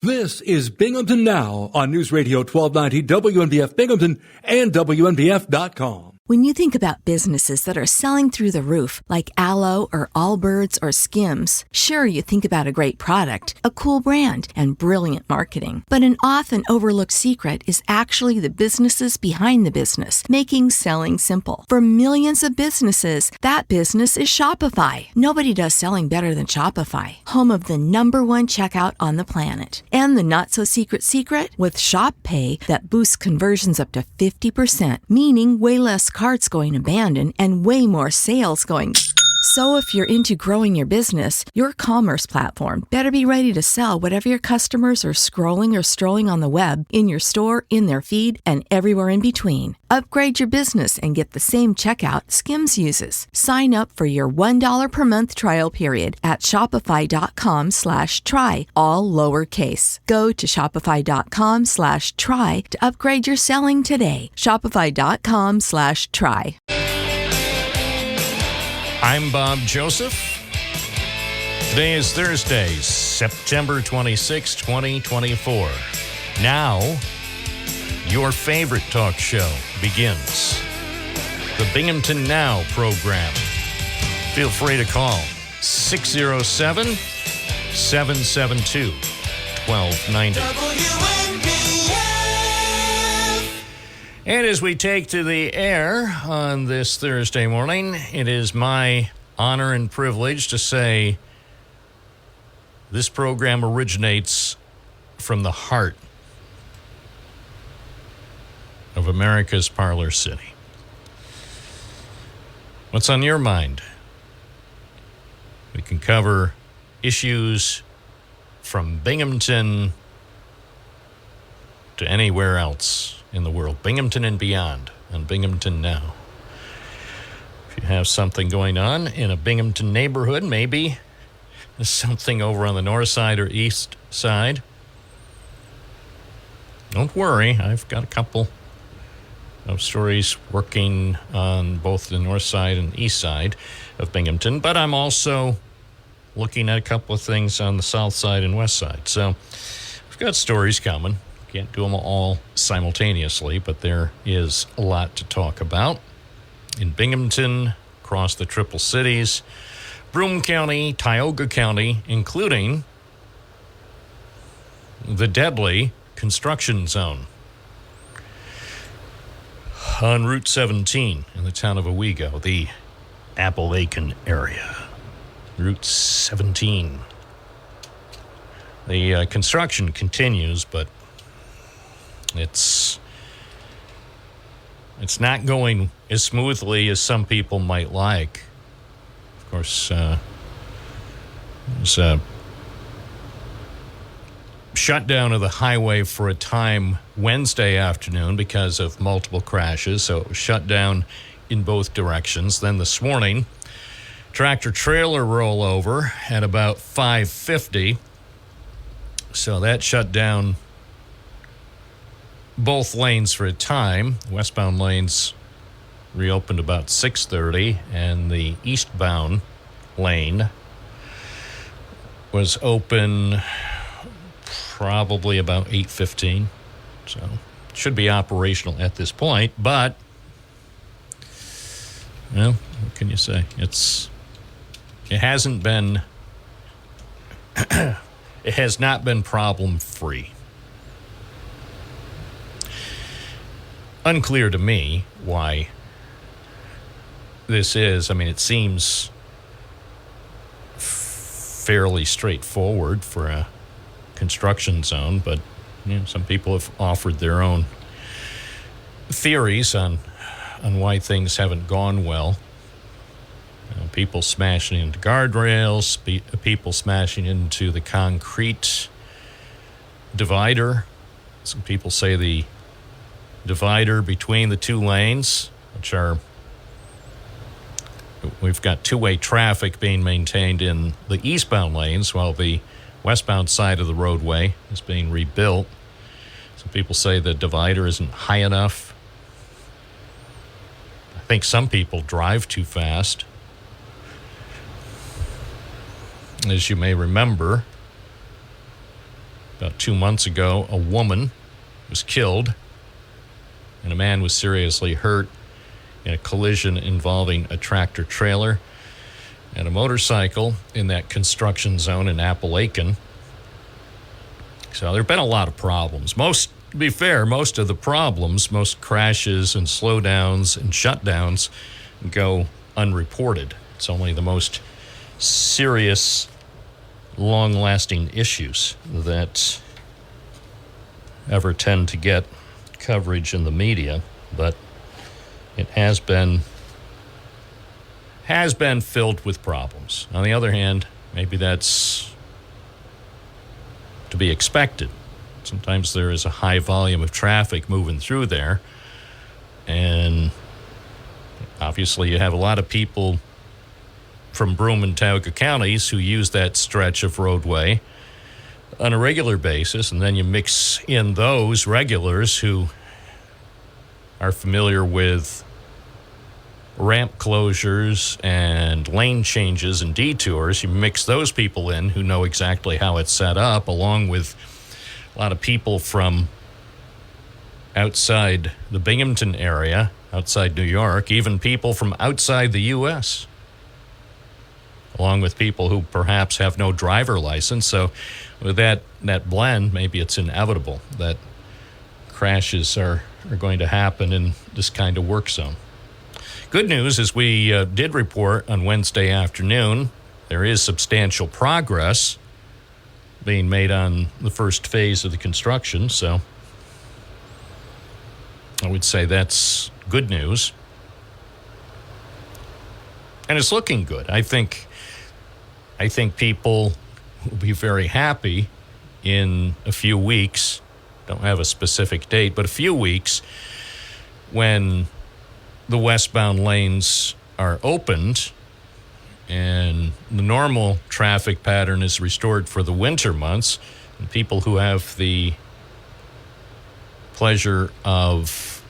This is Binghamton Now on News Radio 1290 WNBF Binghamton and WNBF.com. When you think about businesses that are selling through the roof, like Aloe or Allbirds or Skims, sure, you think about a great product, a cool brand, and brilliant marketing. But an often overlooked secret is actually the businesses behind the business, making selling simple. For millions of businesses, that business is Shopify. Nobody does selling better than Shopify, home of the #1 checkout on the planet. And the not-so-secret secret? With Shop Pay that boosts conversions up to 50%, meaning way less carts going abandoned and way more sales going. So if you're into growing your business, your commerce platform better be ready to sell whatever your customers are scrolling or strolling on the web, in your store, in their feed, and everywhere in between. Upgrade your business and get the same checkout Skims uses. Sign up for your $1 per month trial period at shopify.com/try, all lowercase. Go to shopify.com/try to upgrade your selling today. Shopify.com/try. I'm Bob Joseph. Today is Thursday, September 26, 2024. Now, your favorite talk show begins. The Binghamton Now program. Feel free to call 607-772-1290. And as we take to the air on this Thursday morning, it is my honor and privilege to say this program originates from the heart of America's Parlor City. What's on your mind? We can cover issues from Binghamton to anywhere else in the world, Binghamton and beyond, and Binghamton Now. If you have something going on in a Binghamton neighborhood, maybe there's something over on the north side or east side, don't worry. I've got a couple of stories working on both the north side and east side of Binghamton, but I'm also looking at a couple of things on the south side and west side. So we've got stories coming. Can't do them all simultaneously, but there is a lot to talk about. In Binghamton, across the Triple Cities, Broome County, Tioga County, including the deadly construction zone on Route 17 in the town of Owego, the Appalachian area. Route 17. The construction continues, but it's not going as smoothly as some people might like. Of course, there's a shutdown of the highway for a time Wednesday afternoon because of multiple crashes, so it was shut down in both directions. Then this morning, tractor-trailer rollover at about 5:50, so that shut down both lanes for a time. Westbound lanes reopened about 6:30, and the eastbound lane was open probably about 8:15. So it should be operational at this point, but well, what can you say? It hasn't been it has not been problem free. Unclear to me why this is. I mean, it seems fairly straightforward for a construction zone, but some people have offered their own theories on why things haven't gone well. People smashing into guardrails, people smashing into the concrete divider. Some people say the divider between the two lanes, we've got two-way traffic being maintained in the eastbound lanes while the westbound side of the roadway is being rebuilt. Some people say the divider isn't high enough. I think some people drive too fast. As you may remember, About 2 months ago, a woman was killed and a man was seriously hurt in a collision involving a tractor trailer and a motorcycle in that construction zone in Appalachian. So there have been a lot of problems. To be fair, most of the problems, most crashes and slowdowns and shutdowns go unreported. It's only the most serious, long-lasting issues that ever tend to get coverage in the media, but it has been filled with problems. On the other hand, maybe that's to be expected. Sometimes there is a high volume of traffic moving through there, and obviously you have a lot of people from Broome and Tioga counties who use that stretch of roadway on a regular basis, and then you mix in those regulars who are familiar with ramp closures and lane changes and detours. You mix those people in who know exactly how it's set up, along with a lot of people from outside the Binghamton area, outside New York, even people from outside the U.S., along with people who perhaps have no driver license. So with that blend, maybe it's inevitable that crashes are going to happen in this kind of work zone. Good news is we did report on Wednesday afternoon there is substantial progress being made on the first phase of the construction, so I would say that's good news. And it's looking good. I think people will be very happy in a few weeks. Don't have a specific date, but a few weeks when the westbound lanes are opened and the normal traffic pattern is restored for the winter months. And people who have the pleasure of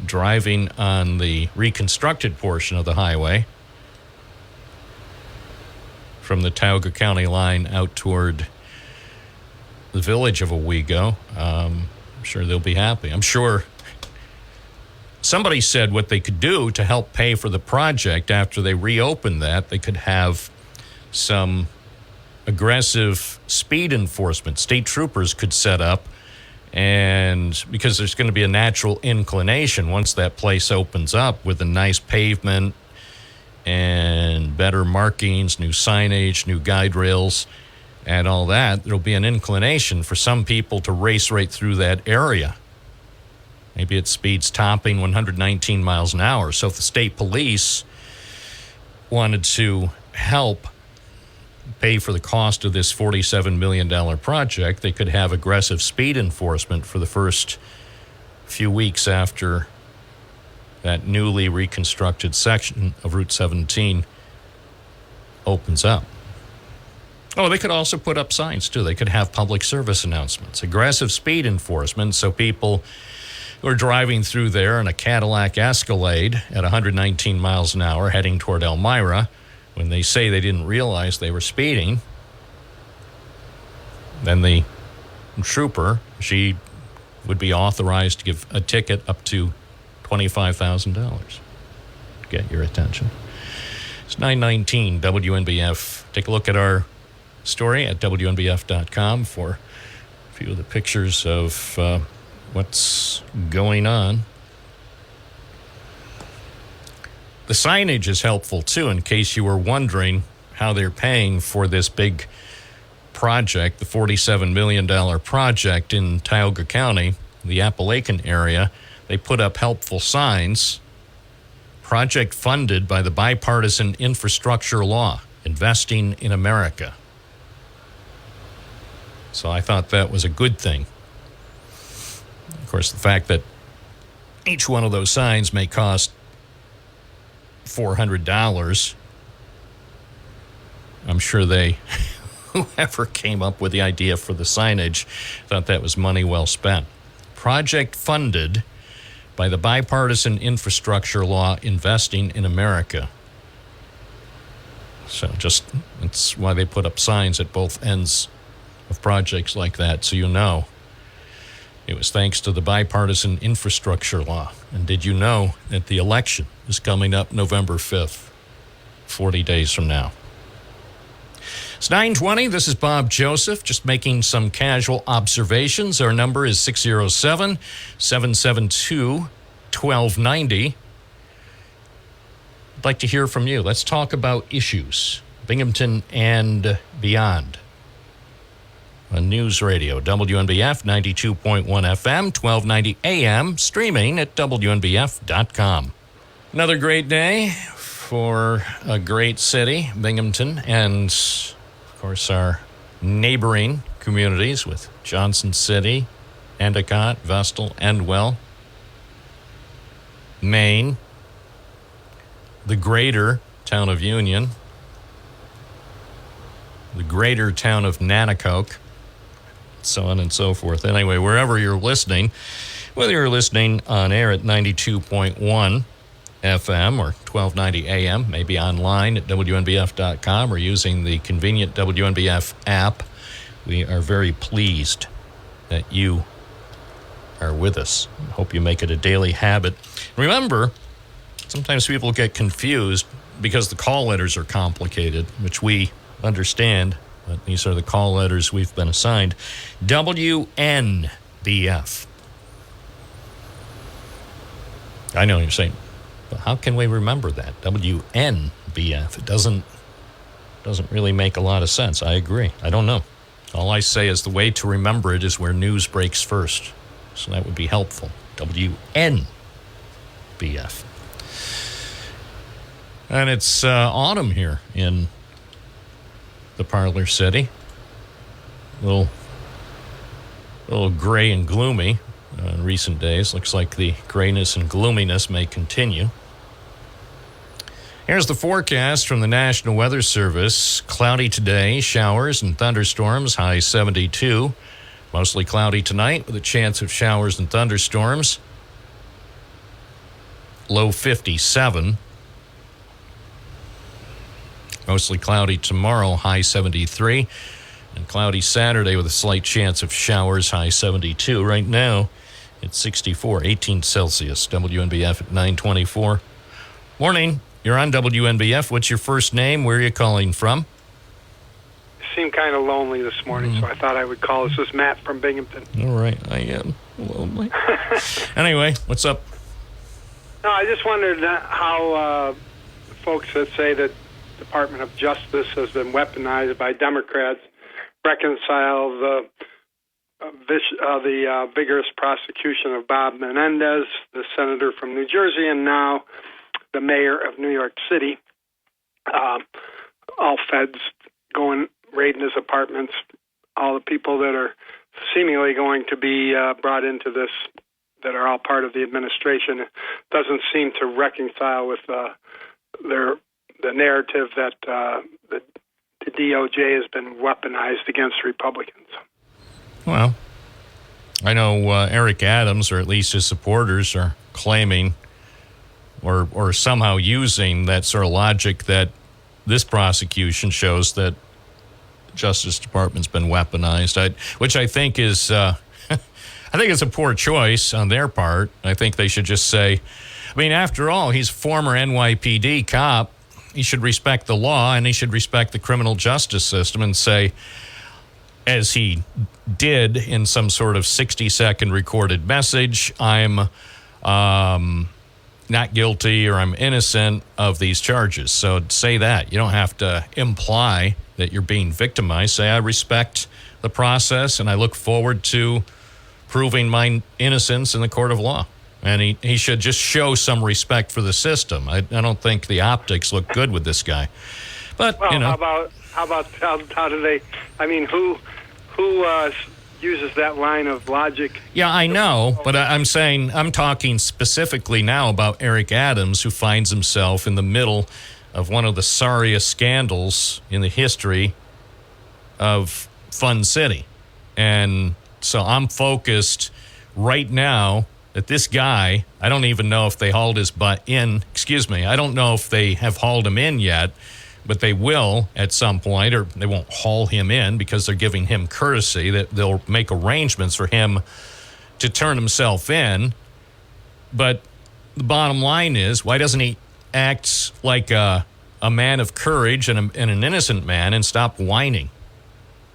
driving on the reconstructed portion of the highway from the Tioga County line out toward the village of Owego, I'm sure they'll be happy. I'm sure somebody said what they could do to help pay for the project after they reopen that, they could have some aggressive speed enforcement. State troopers could set up, and because there's going to be a natural inclination once that place opens up with a nice pavement and better markings, new signage, new guide rails, and all that, there'll be an inclination for some people to race right through that area. Maybe it speeds topping 119 miles an hour. So if the state police wanted to help pay for the cost of this $47 million project, they could have aggressive speed enforcement for the first few weeks after that newly reconstructed section of Route 17 opens up. Oh, they could also put up signs, too. They could have public service announcements, aggressive speed enforcement, so people who are driving through there in a Cadillac Escalade at 119 miles an hour heading toward Elmira, when they say they didn't realize they were speeding, then the trooper, she would be authorized to give a ticket up to $25,000 to get your attention. It's 9:19 WNBF. Take a look at our story at WNBF.com for a few of the pictures of what's going on. The signage is helpful, too, in case you were wondering how they're paying for this big project, the $47 million project in Tioga County, the Appalachian area. They put up helpful signs. Project funded by the Bipartisan Infrastructure Law, Investing in America. So I thought that was a good thing. Of course, the fact that each one of those signs may cost $400, I'm sure whoever came up with the idea for the signage thought that was money well spent. Project funded by the Bipartisan Infrastructure Law, Investing in America. So that's why they put up signs at both ends of projects like that, so you know. It was thanks to the bipartisan infrastructure law. And did you know that the election is coming up November 5th, 40 days from now? It's 9:20. This is Bob Joseph, just making some casual observations. Our number is 607-772-1290. I'd like to hear from you. Let's talk about issues, Binghamton and beyond. On News Radio, WNBF 92.1 FM, 1290 AM, streaming at WNBF.com. Another great day for a great city, Binghamton, and, of course, our neighboring communities with Johnson City, Endicott, Vestal, Endwell, Maine, the greater town of Union, the greater town of Nanticoke, so on and so forth. Anyway, wherever you're listening, whether you're listening on air at 92.1 FM or 1290 AM, maybe online at WNBF.com or using the convenient WNBF app, we are very pleased that you are with us. I hope you make it a daily habit. Remember, sometimes people get confused because the call letters are complicated, which we understand. But these are the call letters we've been assigned. WNBF. I know you're saying, but how can we remember that? WNBF. It doesn't really make a lot of sense. I agree. I don't know. All I say is the way to remember it is where news breaks first. So that would be helpful. WNBF. And it's autumn here in the Parlor City. A little gray and gloomy in recent days. Looks like the grayness and gloominess may continue. Here's the forecast from the National Weather Service. Cloudy today, showers and thunderstorms, high 72. Mostly cloudy tonight with a chance of showers and thunderstorms. Low 57. Mostly cloudy tomorrow, high 73. And cloudy Saturday with a slight chance of showers, high 72. Right now, it's 64, 18 Celsius. WNBF at 9:24. Morning. You're on WNBF. What's your first name? Where are you calling from? You seem kind of lonely this morning, so I thought I would call. This is Matt from Binghamton. All right. I am lonely. Anyway, what's up? No, I just wondered how folks that say that Department of Justice has been weaponized by Democrats reconcile the vigorous prosecution of Bob Menendez, the senator from New Jersey, and now the mayor of New York City. All feds going raiding his apartments, all the people that are seemingly going to be brought into this that are all part of the administration. It doesn't seem to reconcile with the narrative that the DOJ has been weaponized against Republicans. Well, I know Eric Adams, or at least his supporters, are claiming or somehow using that sort of logic that this prosecution shows that the Justice Department's been weaponized, which I think is I think it's a poor choice on their part. I think they should just say, I mean, after all, he's a former NYPD cop. He should respect the law, and he should respect the criminal justice system and say, as he did in some sort of 60-second recorded message, I'm not guilty or I'm innocent of these charges. So say that. You don't have to imply that you're being victimized. Say, I respect the process, and I look forward to proving my innocence in the court of law. And he should just show some respect for the system. I don't think the optics look good with this guy. But, well, you know. How do they, I mean, who uses that line of logic? Yeah, I know, but I'm talking specifically now about Eric Adams, who finds himself in the middle of one of the sorriest scandals in the history of Fun City. And so I'm focused right now that this guy, I don't even know if they hauled his butt in. Excuse me, I don't know if they have hauled him in yet, but they will at some point, or they won't haul him in because they're giving him courtesy. That they'll make arrangements for him to turn himself in. But the bottom line is, why doesn't he act like a man of courage and an innocent man and stop whining?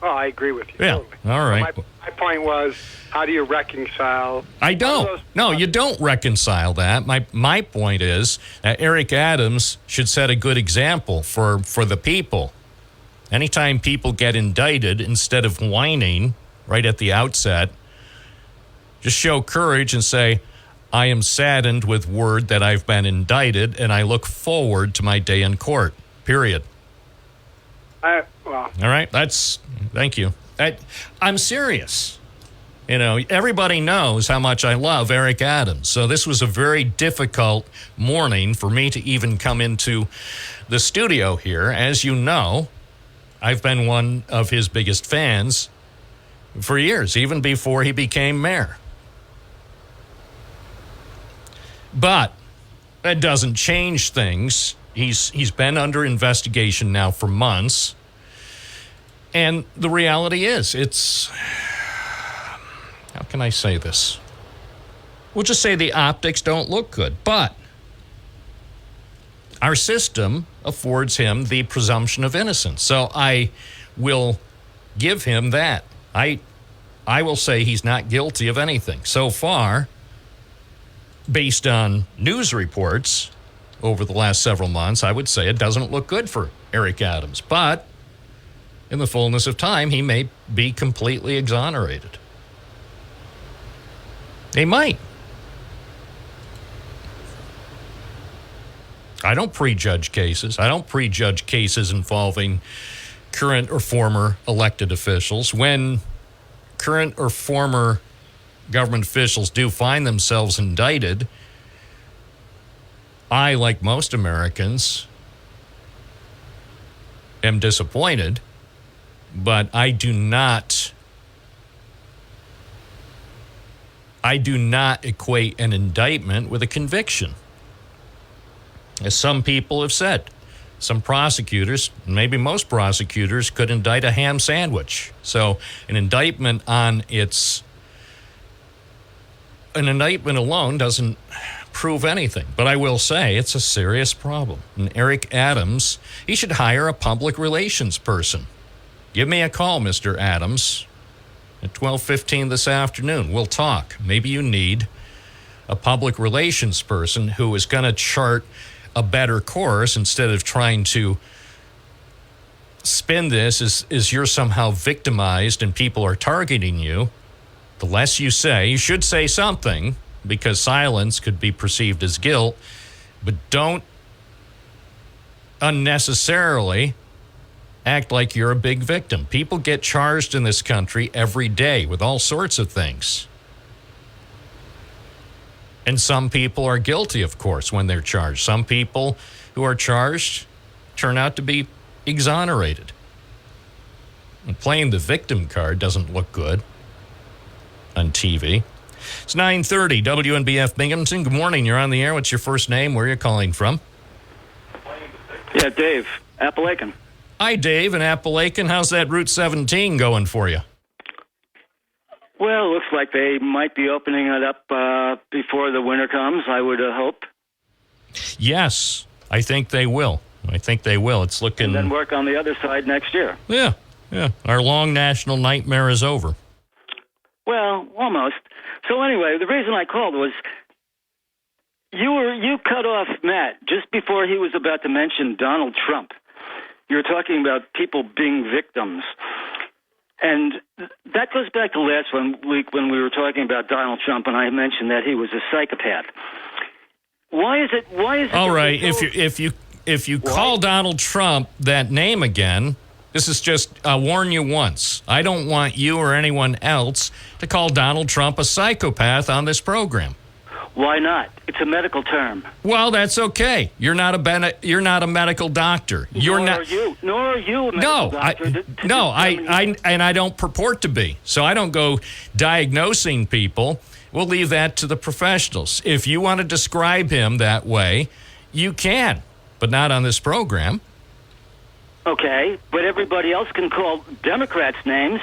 Well, I agree with you. Yeah, totally. all right. So my point was, how do you reconcile? I don't. No, you don't reconcile that. My point is that Eric Adams should set a good example for the people. Anytime people get indicted, instead of whining right at the outset, just show courage and say, I am saddened with word that I've been indicted, and I look forward to my day in court, period. All right, thank you. I'm serious. You know, everybody knows how much I love Eric Adams. So this was a very difficult morning for me to even come into the studio here. As you know, I've been one of his biggest fans for years, even before he became mayor. But that doesn't change things. He's been under investigation now for months. And the reality is, how can I say this? We'll just say the optics don't look good. But our system affords him the presumption of innocence. So I will give him that. I will say he's not guilty of anything. So far, based on news reports over the last several months, I would say it doesn't look good for Eric Adams. But in the fullness of time, he may be completely exonerated. He might. I don't prejudge cases. I don't prejudge cases involving current or former elected officials. When current or former government officials do find themselves indicted, I, like most Americans, am disappointed, but I do not equate an indictment with a conviction. As some people have said, some prosecutors, maybe most prosecutors, could indict a ham sandwich. So an indictment alone doesn't prove anything. But I will say it's a serious problem. And Eric Adams, he should hire a public relations person. Give me a call, Mr. Adams, at 12:15 this afternoon. We'll talk. Maybe you need a public relations person who is going to chart a better course instead of trying to spin this as you're somehow victimized and people are targeting you. The less you say, you should say something, because silence could be perceived as guilt, but don't unnecessarily act like you're a big victim. People get charged in this country every day with all sorts of things. And some people are guilty, of course, when they're charged. Some people who are charged turn out to be exonerated. And playing the victim card doesn't look good on TV. It's 9:30, WNBF Binghamton. Good morning. You're on the air. What's your first name? Where are you calling from? Yeah, Dave, Appalachian. Hi, Dave in Appalachian. How's that Route 17 going for you? Well, it looks like they might be opening it up before the winter comes, I would hope. Yes, I think they will. It's looking... And then work on the other side next year. Yeah. Our long national nightmare is over. Well, almost. So anyway, the reason I called was you cut off Matt just before he was about to mention Donald Trump. You were talking about people being victims. And that goes back to last week when we were talking about Donald Trump, and I mentioned that he was a psychopath. Why is it? All right, if you call Donald Trump that name again, this is just warn you once. I don't want you or anyone else to call Donald Trump a psychopath on this program. Why not? It's a medical term. Well, that's okay. You're not a medical doctor. Nor are you a medical doctor. I don't purport to be. So I don't go diagnosing people. We'll leave that to the professionals. If you want to describe him that way, you can, but not on this program. Okay, but everybody else can call Democrats names.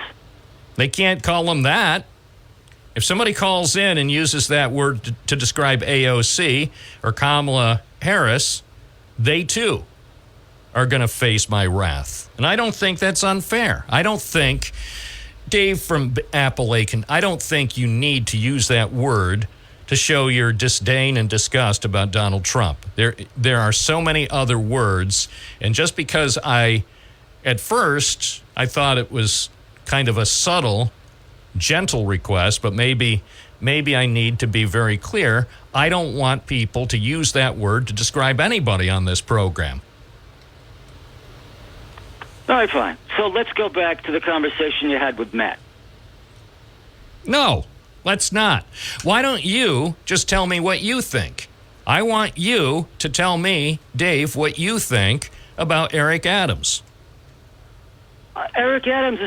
They can't call them that. If somebody calls in and uses that word to describe AOC or Kamala Harris, they too are going to face my wrath. And I don't think that's unfair. I don't think, Dave from Appalachian, I don't think you need to use that word to show your disdain and disgust about Donald Trump. There are so many other words, and just because at first, I thought it was kind of a subtle, gentle request, but maybe I need to be very clear. I don't want people to use that word to describe anybody on this program. All right, fine. So let's go back to the conversation you had with Matt. No, let's not. Why don't you just tell me what you think? I want you to tell me, Dave, what you think about Eric Adams. Eric Adams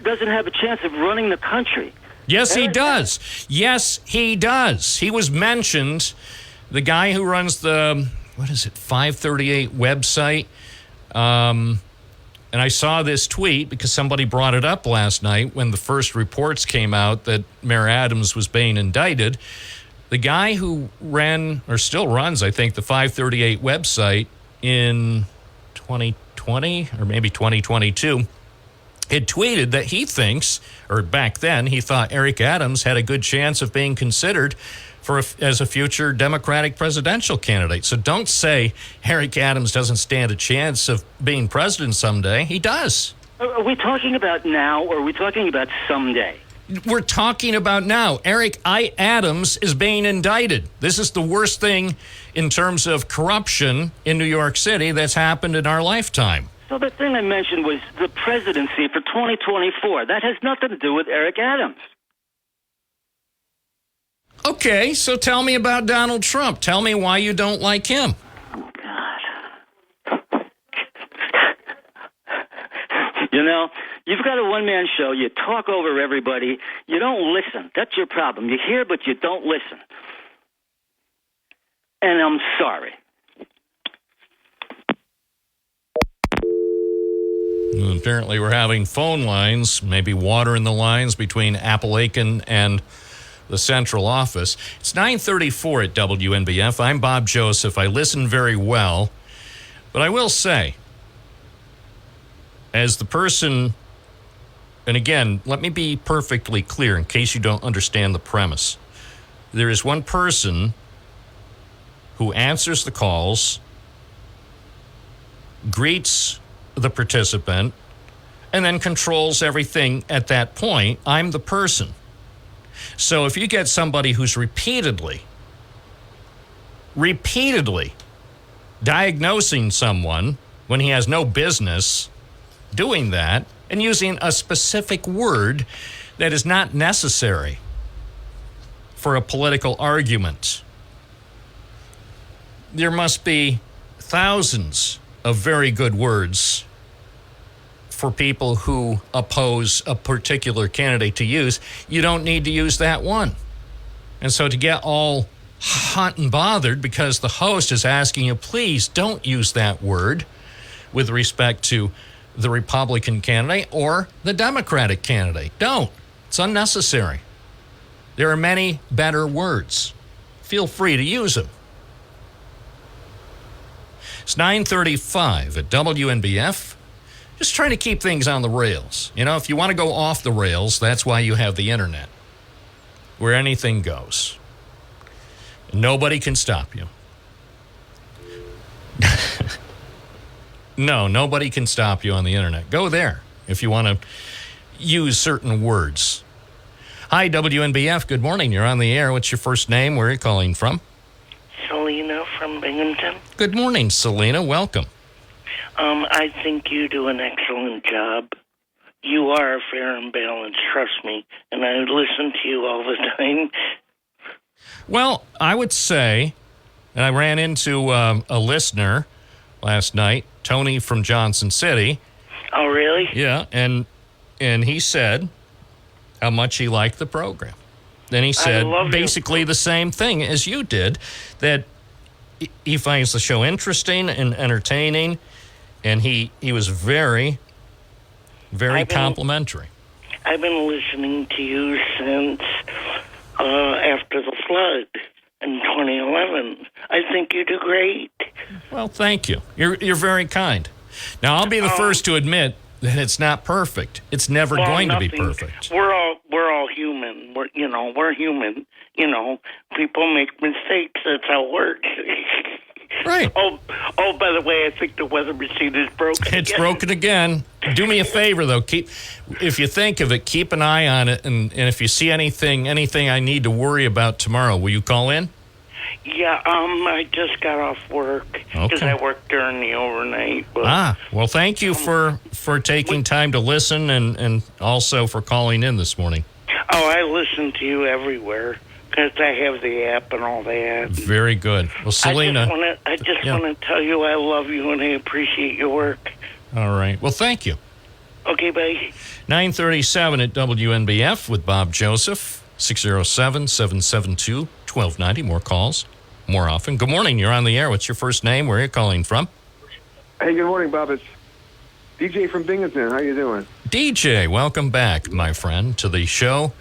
doesn't have a chance of running the country. Yes, he does. Yes, he does. He was mentioned, the guy who runs the, 538 website. And I saw this tweet because somebody brought it up last night when the first reports came out that Mayor Adams was being indicted. The guy who ran, or still runs, I think, the 538 website in 2020 or maybe 2022, had tweeted that he thinks, or back then, he thought Eric Adams had a good chance of being considered as a future Democratic presidential candidate. So don't say Eric Adams doesn't stand a chance of being president someday. He does. Are we talking about now, or are we talking about someday? We're talking about now. Eric Adams is being indicted. This is the worst thing in terms of corruption in New York City that's happened in our lifetime. So the thing I mentioned was the presidency for 2024. That has nothing to do with Eric Adams. Okay, so tell me about Donald Trump. Tell me why you don't like him. Oh, God. You know, you've got a one-man show. You talk over everybody. You don't listen. That's your problem. You hear, but you don't listen. And I'm sorry. Apparently we're having phone lines, maybe water in the lines between Appalachian and the central office. It's 9:34 at WNBF. I'm Bob Joseph. I listen very well. But I will say, as the person, and again, let me be perfectly clear in case you don't understand the premise. There is one person who answers the calls, greets the participant, and then controls everything at that point. I'm the person. So if you get somebody who's repeatedly diagnosing someone when he has no business doing that and using a specific word that is not necessary for a political argument, there must be thousands of very good words for people who oppose a particular candidate to use. You don't need to use that one. And so to get all hot and bothered because the host is asking you, please don't use that word with respect to the Republican candidate or the Democratic candidate. Don't. It's unnecessary. There are many better words. Feel free to use them. It's 9:35 at WNBF. Just trying to keep things on the rails. You know, if you want to go off the rails, that's why you have the internet, where anything goes. Nobody can stop you. No, nobody can stop you on the internet. Go there if you want to use certain words. Hi, WNBF. Good morning. You're on the air. What's your first name? Where are you calling from? Selena from Binghamton. Good morning, Selena. Welcome. I think you do an excellent job. You are fair and balanced, trust me, and I listen to you all the time. Well, I would say, and I ran into a listener last night, Tony from Johnson City. Oh, really? Yeah, and he said how much he liked the program. Then he said basically the same thing as you did, that he finds the show interesting and entertaining, and he was very, very complimentary. I've been listening to you since after the flood in 2011. I think you do great. Well, thank you. You're very kind. Now, I'll be the first to admit that it's not perfect. It's never going to be perfect. We're all human. We're human. People make mistakes. That's how it works. Right. Oh, by the way, I think the weather machine is broken. It's broken again. Do me a favor, though. If you think of it, keep an eye on it, and if you see anything I need to worry about tomorrow, will you call in? Yeah, I just got off work because I worked during the overnight. But, well, thank you for taking time to listen and also for calling in this morning. Oh, I listen to you everywhere because I have the app and all that. Very good. Well, Selena, I just want to tell you I love you and I appreciate your work. All right. Well, thank you. Okay, bye. 9:37 at WNBF with Bob Joseph, 607-772-1290. More calls, more often. Good morning. You're on the air. What's your first name? Where are you calling from? Hey, good morning, Bob. It's DJ from Binghamton. How you doing? DJ, welcome back, my friend, to the show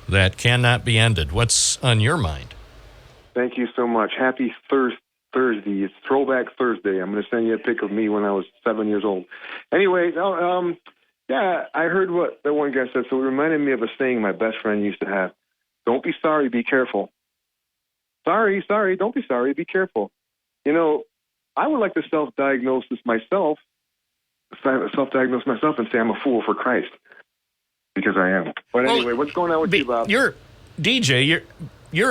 that cannot be ended. What's on your mind? Thank you so much. Happy Thursday. It's Throwback Thursday. I'm going to send you a pic of me when I was 7 years old. Anyway, I heard what that one guy said, so it reminded me of a saying my best friend used to have. Don't be sorry, be careful. Sorry, don't be sorry, be careful. I would like to self-diagnose myself and say I'm a fool for Christ. Because I am. But anyway, what's going on with you, Bob? You're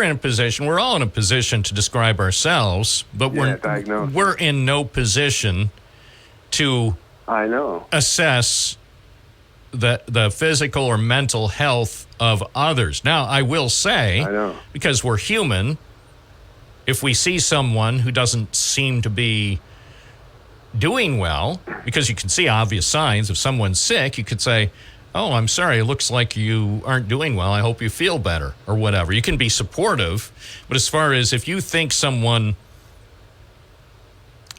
in a position, we're all in a position to describe ourselves, but we're in no position to assess the physical or mental health of others. Now, I will say, because we're human, if we see someone who doesn't seem to be doing well, because you can see obvious signs. If someone's sick, you could say, oh, I'm sorry, it looks like you aren't doing well. I hope you feel better, or whatever. You can be supportive, but as far as if you think someone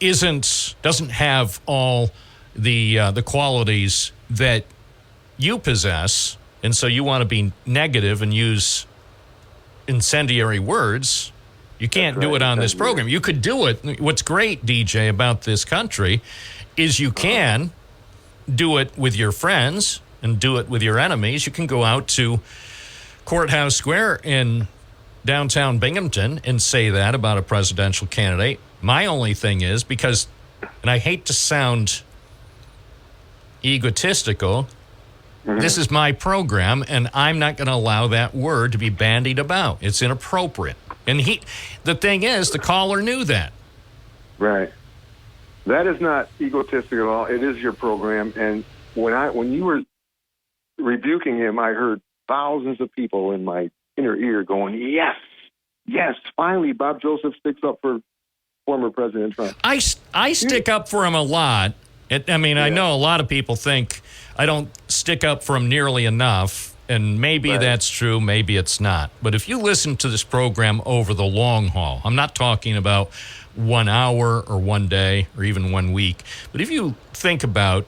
doesn't have all the qualities that you possess, and so you want to be negative and use incendiary words, you can't do it on this program. You could do it. What's great, DJ, about this country is you can do it with your friends and do it with your enemies. You can go out to Courthouse Square in downtown Binghamton and say that about a presidential candidate. My only thing is, because, and I hate to sound egotistical, this is my program, and I'm not going to allow that word to be bandied about. It's inappropriate. And the thing is, the caller knew that. Right. That is not egotistic at all. It is your program. And when you were rebuking him, I heard thousands of people in my inner ear going, yes, finally Bob Joseph sticks up for former President Trump. I stick up for him a lot. I know a lot of people think I don't stick up for him nearly enough. And maybe that's true, maybe it's not. But if you listen to this program over the long haul, I'm not talking about 1 hour or 1 day or even 1 week, but if you think about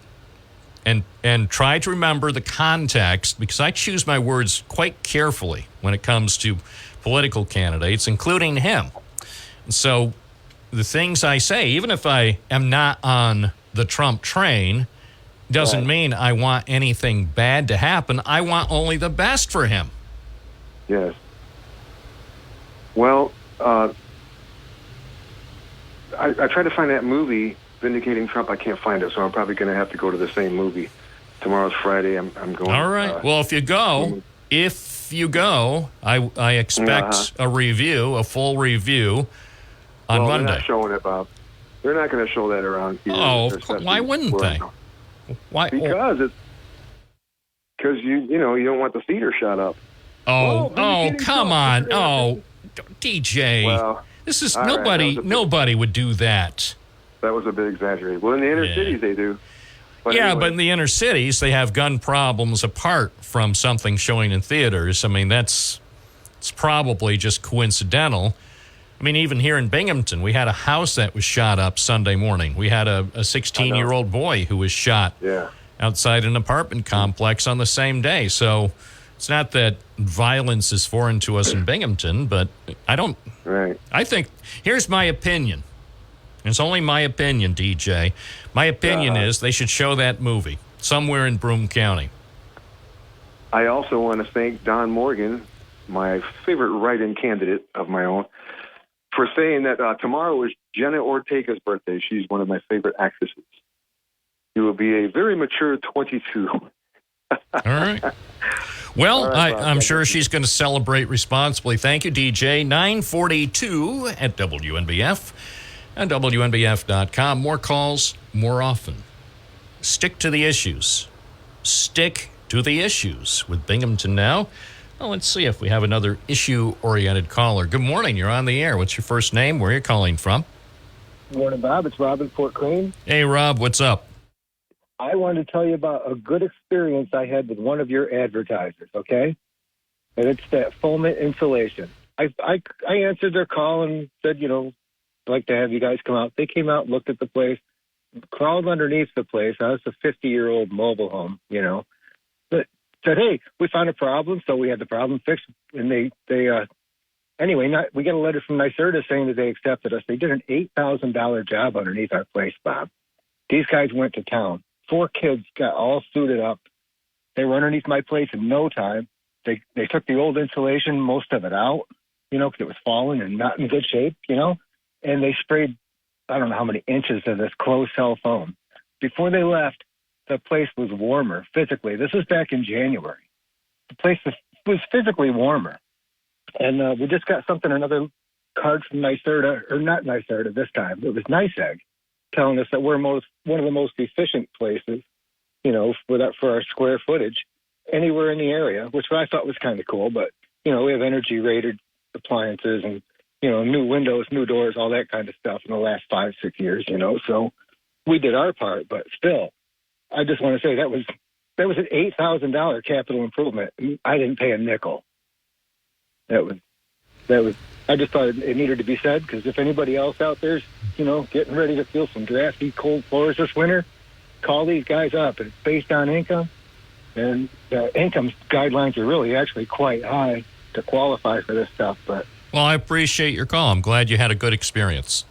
and try to remember the context, because I choose my words quite carefully when it comes to political candidates, including him. And so the things I say, even if I am not on the Trump train, doesn't mean I want anything bad to happen. I want only the best for him. Yes. Well, I tried to find that movie, Vindicating Trump. I can't find it, so I'm probably going to have to go to the same movie. Tomorrow's Friday. I'm going. All right. Well, if you go, I expect a full review on Monday. They're not showing it, Bob. They're not going to show that around here. Oh, why wouldn't they? Why? Because you don't want the theater shut up. Come on. Oh, DJ. Well, this is nobody would do that. That was a bit exaggerated. Well, in the inner cities they do. But anyway. But in the inner cities they have gun problems apart from something showing in theaters. I mean, it's probably just coincidental I mean, even here in Binghamton, we had a house that was shot up Sunday morning. We had a 16-year-old boy who was shot outside an apartment complex on the same day. So it's not that violence is foreign to us in Binghamton, but I think, here's my opinion. It's only my opinion, DJ. My opinion is they should show that movie somewhere in Broome County. I also want to thank Don Morgan, my favorite write-in candidate of my own, for saying that tomorrow is Jenna Ortega's birthday. She's one of my favorite actresses. She will be a very mature 22. All right. Well, All right, I'm sure she's going to celebrate responsibly. Thank you, DJ. 942 at WNBF and WNBF.com. More calls, more often. Stick to the issues. Stick to the issues with Binghamton Now. Well, let's see if we have another issue-oriented caller. Good morning. You're on the air. What's your first name? Where are you calling from? Good morning, Bob. It's Rob in Fort Crane. Hey, Rob. What's up? I wanted to tell you about a good experience I had with one of your advertisers, okay? And it's that foaming insulation. I answered their call and said, I'd like to have you guys come out. They came out, looked at the place, crawled underneath the place. Now, it's a 50-year-old mobile home, But said, hey, we found a problem, so we had the problem fixed. And we got a letter from NYSERDA saying that they accepted us. They did an $8,000 job underneath our place, Bob. These guys went to town. 4 kids got all suited up. They were underneath my place in no time. They took the old insulation, most of it out, because it was falling and not in good shape, and they sprayed, I don't know how many inches of this closed cell foam. Before they left, the place was warmer physically. This was back in January. The place was physically warmer. And we just got another card from NYSERDA, or not NYSERDA this time. It was NYSEG, telling us that we're one of the most efficient places, for our square footage anywhere in the area, which I thought was kind of cool. But, we have energy-rated appliances and, new windows, new doors, all that kind of stuff in the last 5-6 years, So we did our part, but still, I just want to say that was an $8,000 capital improvement. I didn't pay a nickel. That was. I just thought it needed to be said, because if anybody else out there's, getting ready to feel some drafty cold floors this winter, call these guys up. It's based on income, and the income guidelines are really actually quite high to qualify for this stuff. But well, I appreciate your call. I'm glad you had a good experience.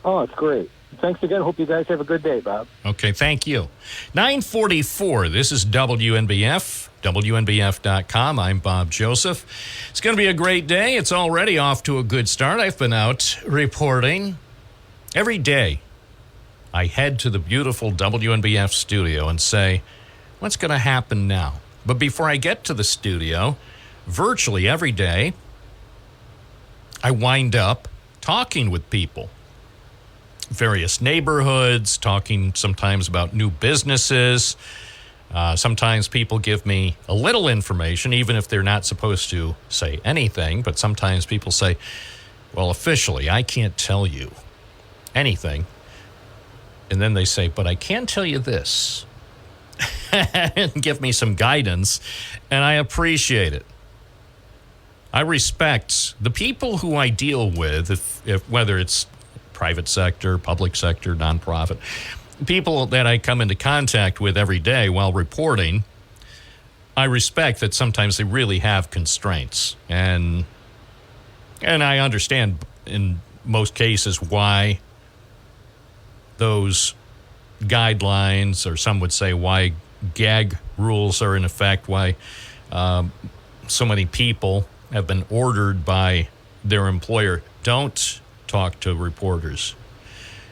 Oh, it's great. Thanks again. Hope you guys have a good day, Bob. Okay, thank you. 944, this is WNBF, WNBF.com. I'm Bob Joseph. It's going to be a great day. It's already off to a good start. I've been out reporting. Every day, I head to the beautiful WNBF studio and say, what's going to happen now? But before I get to the studio, virtually every day, I wind up talking with people. Various neighborhoods, talking sometimes about new businesses. Sometimes people give me a little information, even if they're not supposed to say anything. But sometimes people say, well, officially, I can't tell you anything. And then they say, but I can tell you this. And give me some guidance. And I appreciate it. I respect the people who I deal with, if whether it's private sector, public sector, nonprofit, people that I come into contact with every day while reporting. I respect that sometimes they really have constraints, and I understand in most cases why those guidelines, or some would say why gag rules are in effect, why so many people have been ordered by their employer, don't talk to reporters.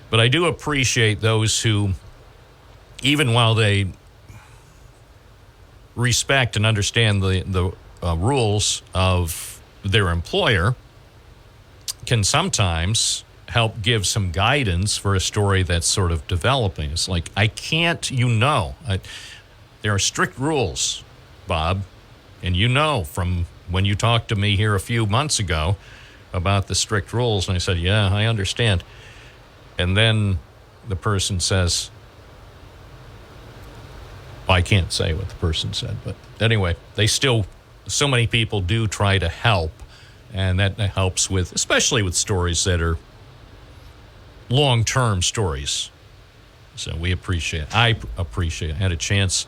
But I do appreciate those who, even while they respect and understand the rules of their employer, can sometimes help give some guidance for a story that's sort of developing. It's like, I can't, there are strict rules, Bob, and from when you talked to me here a few months ago about the strict rules, and I said, yeah, I understand. And then the person says, well, I can't say what the person said, but anyway, so many people do try to help And that helps with, especially with stories that are long-term stories. So we appreciate it. I appreciate it. I had a chance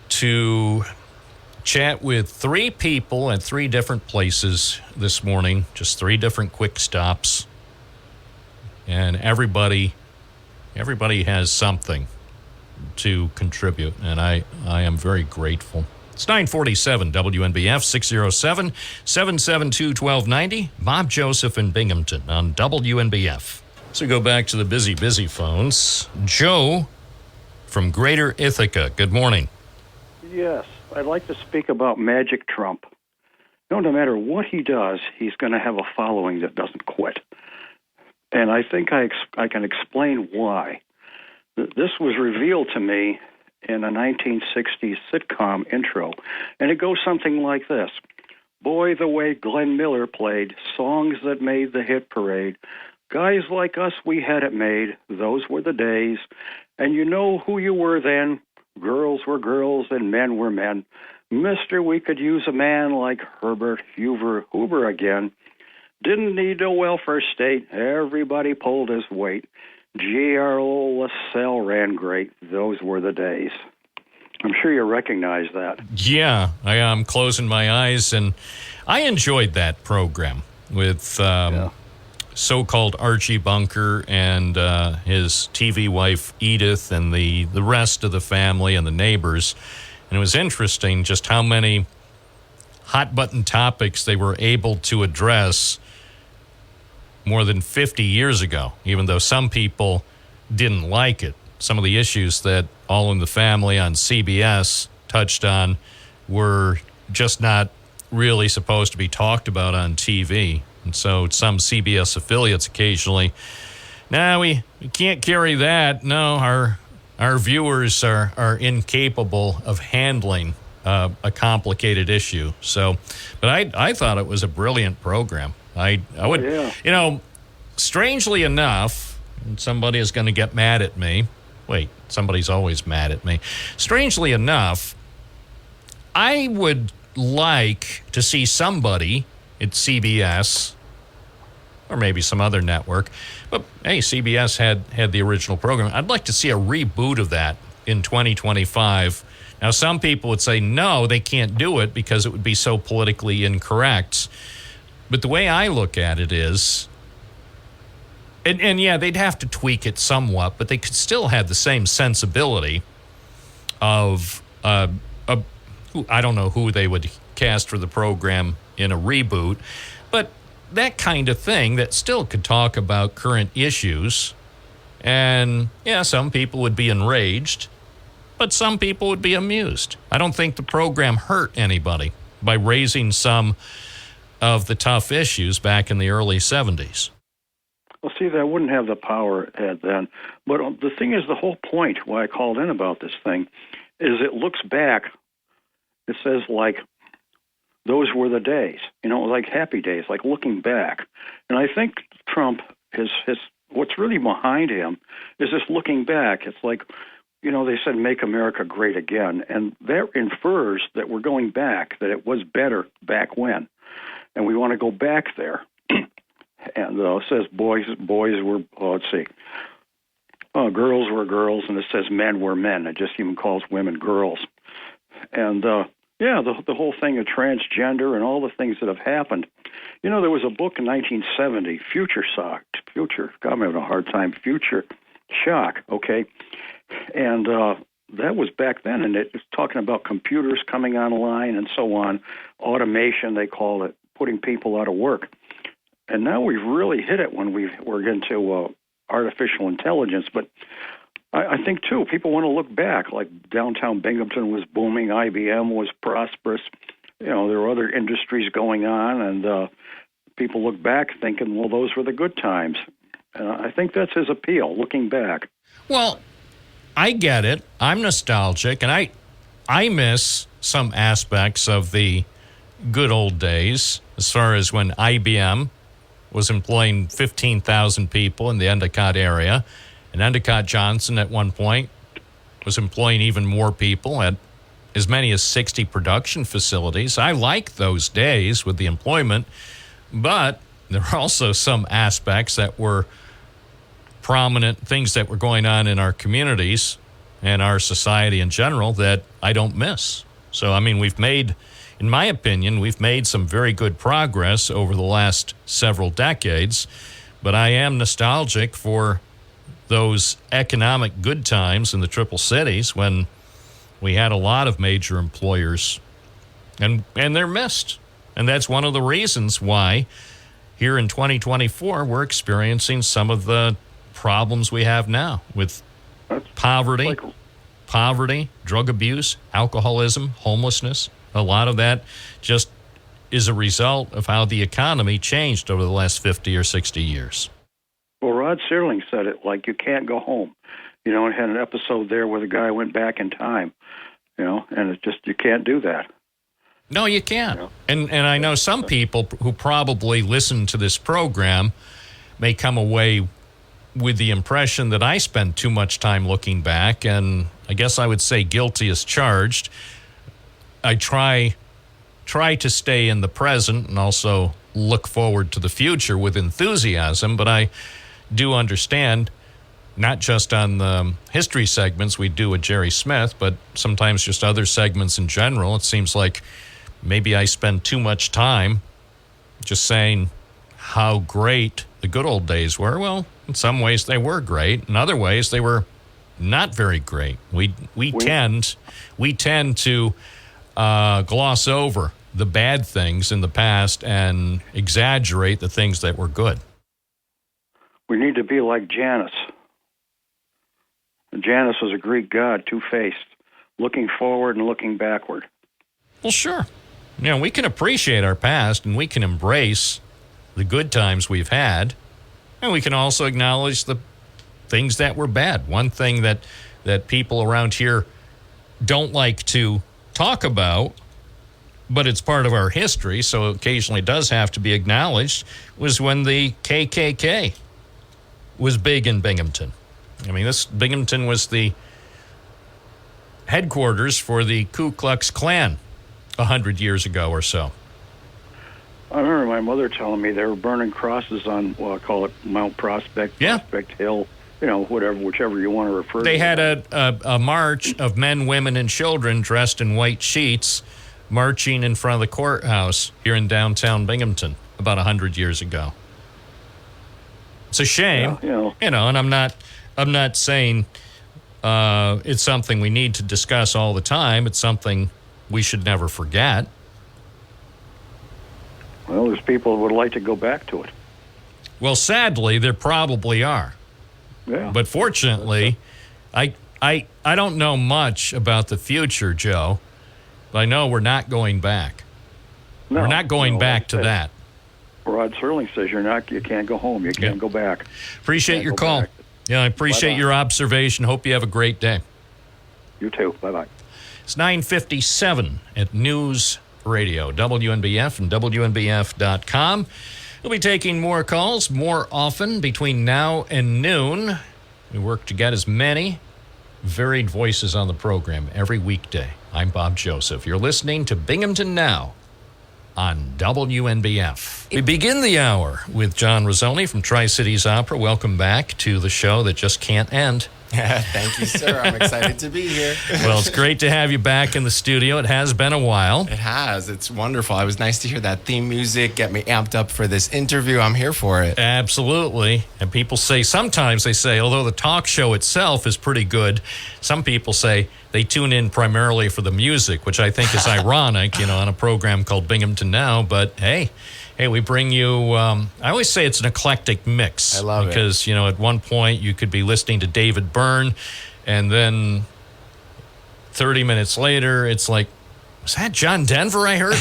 to chat with 3 people at 3 different places this morning, just 3 different quick stops. And everybody has something to contribute, and I am very grateful. It's 947 WNBF, 607-772-1290. Bob Joseph in Binghamton on WNBF. So go back to the busy phones. Joe from Greater Ithaca. Good morning. Yes, I'd like to speak about Magic Trump. No matter what he does, he's going to have a following that doesn't quit. And I think I can explain why. This was revealed to me in a 1960s sitcom intro, and it goes something like this. Boy, the way Glenn Miller played songs that made the hit parade. Guys like us, we had it made. Those were the days. And you know who you were then. Girls were girls and men were men. Mister, we could use a man like Herbert Hoover again. Didn't need no welfare state. Everybody pulled his weight. G.R.O. LaSalle ran great. Those were the days. I'm sure you recognize that. Yeah, I am closing my eyes, and I enjoyed that program with so-called Archie Bunker and his TV wife Edith and the rest of the family and the neighbors. And it was interesting just how many hot-button topics they were able to address more than 50 years ago, even though some people didn't like it. Some of the issues that All in the Family on CBS touched on were just not really supposed to be talked about on TV. And so some CBS affiliates occasionally, we can't carry that. No, our viewers are incapable of handling a complicated issue. So, but I thought it was a brilliant program. I would, strangely enough, and somebody is going to get mad at me. Wait, somebody's always mad at me. Strangely enough, I would like to see somebody at CBS or maybe some other network. But, hey, CBS had the original program. I'd like to see a reboot of that in 2025. Now, some people would say, no, they can't do it because it would be so politically incorrect. But the way I look at it is, and yeah, they'd have to tweak it somewhat, but they could still have the same sensibility of, I don't know who they would cast for the program in a reboot, but that kind of thing that still could talk about current issues. And yeah, some people would be enraged, but some people would be amused. I don't think the program hurt anybody by raising some of the tough issues back in the early 70s. Well, see, that wouldn't have the power it had then. But the thing is, the whole point why I called in about this thing is it looks back. It says, like, those were the days, like happy days, like looking back. And I think Trump, his what's really behind him is this looking back. It's like, they said, make America great again. And that infers that we're going back, that it was better back when. And we want to go back there. And it says boys were, girls were girls, and it says men were men. It just even calls women girls. And, the whole thing of transgender and all the things that have happened. There was a book in 1970, Future, God, I'm having a hard time, Future Shock, okay? And that was back then, and it was talking about computers coming online and so on, automation, they call it, putting people out of work. And now we've really hit it when we're into artificial intelligence. But I think, too, people want to look back, like downtown Binghamton was booming, IBM was prosperous. There were other industries going on, and people look back thinking, well, those were the good times. I think that's his appeal, looking back. Well, I get it. I'm nostalgic, and I miss some aspects of the good old days as far as when IBM was employing 15,000 people in the Endicott area. And Endicott Johnson at one point was employing even more people, had as many as 60 production facilities. I like those days with the employment, but there are also some aspects that were prominent, things that were going on in our communities and our society in general that I don't miss. So, I mean, in my opinion, we've made some very good progress over the last several decades, but I am nostalgic for those economic good times in the Triple Cities when we had a lot of major employers, and they're missed. And that's one of the reasons why here in 2024 we're experiencing some of the problems we have now with poverty, drug abuse, alcoholism, homelessness. A lot of that just is a result of how the economy changed over the last 50 or 60 years. Well, Rod Serling said it like you can't go home. And had an episode there where the guy went back in time, and it's just, you can't do that. No, you can't. And I know some people who probably listen to this program may come away with the impression that I spend too much time looking back, and I guess I would say guilty as charged. I try to stay in the present and also look forward to the future with enthusiasm, but I do understand, not just on the history segments we do with Jerry Smith, but sometimes just other segments in general. It seems like maybe I spend too much time just saying how great the good old days were. Well, in some ways they were great. In other ways they were not very great. We tend to gloss over the bad things in the past and exaggerate the things that were good. We need to be like Janus. Janus was a Greek god, two-faced, looking forward and looking backward. Well, sure. We can appreciate our past and we can embrace the good times we've had, and we can also acknowledge the things that were bad. One thing that people around here don't like to talk about, but it's part of our history, so occasionally does have to be acknowledged, was when the KKK was big in Binghamton. I mean, Binghamton was the headquarters for the Ku Klux Klan 100 years ago or so. I remember my mother telling me they were burning crosses on, well, I call it Mount Prospect, Prospect Hill, whichever you want to refer to. They had a march of men, women, and children dressed in white sheets marching in front of the courthouse here in downtown Binghamton about 100 years ago. It's a shame, and I'm not saying it's something we need to discuss all the time. It's something we should never forget. Well, there's people who would like to go back to it. Well, sadly, there probably are. Yeah. But fortunately, I don't know much about the future, Joe. But I know we're not going back. No, we're not going back to that. Rod Serling says you can't go home. You can't go back. Appreciate your call. Back. Yeah, I appreciate Bye-bye. Your observation. Hope you have a great day. You too. Bye-bye. It's 9:57 at News Radio, WNBF and WNBF.com. We'll be taking more calls more often between now and noon. We work to get as many varied voices on the program every weekday. I'm Bob Joseph. You're listening to Binghamton Now on WNBF. We begin the hour with John Rizzoni from Tri-Cities Opera. Welcome back to the show that just can't end. Thank you, sir. I'm excited to be here. Well, it's great to have you back in the studio. It has been a while. It has. It's wonderful. It was nice to hear that theme music, get me amped up for this interview. I'm here for it. Absolutely. And people sometimes they say, although the talk show itself is pretty good, some people say they tune in primarily for the music, which I think is ironic, on a program called Binghamton Now. But hey, we bring you, I always say it's an eclectic mix. I love because, at one point you could be listening to David Byrne, and then 30 minutes later, it's like, was that John Denver I heard?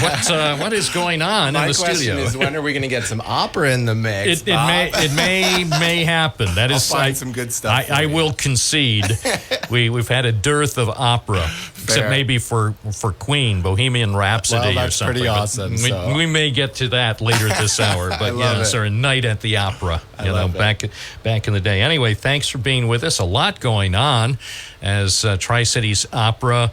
What is going on in the studio? My question is, when are we going to get some opera in the mix, It may happen. I'll find some good stuff. I will concede. We've had a dearth of opera Except maybe for Queen, Bohemian Rhapsody Well, or that's something. pretty awesome. So. We may get to that later this hour, but sort of Night at the Opera, back in the day. Anyway, thanks for being with us. A lot going on as Tri-Cities Opera,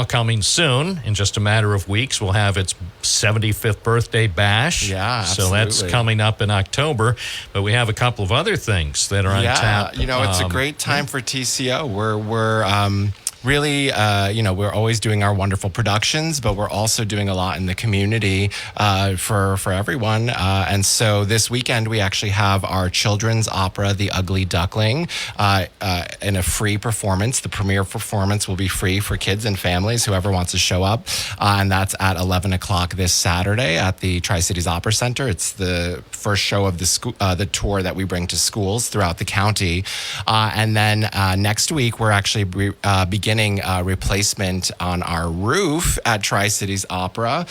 coming soon. In just a matter of weeks, we'll have its 75th birthday bash. Yeah, so that's coming up in October. But we have a couple of other things that are on tap. It's a great time for TCO. We're really, we're always doing our wonderful productions, but we're also doing a lot in the community for everyone. And so this weekend, we actually have our children's opera, The Ugly Duckling, in a free performance. The premiere performance will be free for kids and families, whoever wants to show up. And that's at 11 o'clock this Saturday at the Tri-Cities Opera Center. It's the first show of the tour that we bring to schools throughout the county. And then next week, we're actually beginning replacement on our roof at Tri-Cities Opera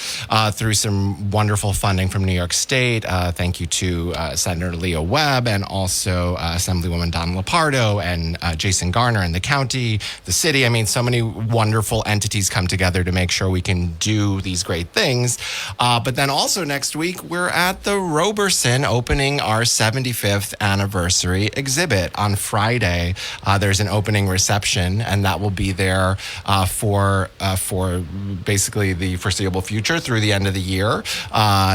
through some wonderful funding from New York State. Thank you to Senator Leo Webb and also Assemblywoman Donna Lepardo and Jason Garner and the county, the city. I mean, so many wonderful entities come together to make sure we can do these great things. But then also next week, we're at the Roberson opening our 75th anniversary exhibit on Friday. There's an opening reception, and that will be there for basically the foreseeable future through the end of the year,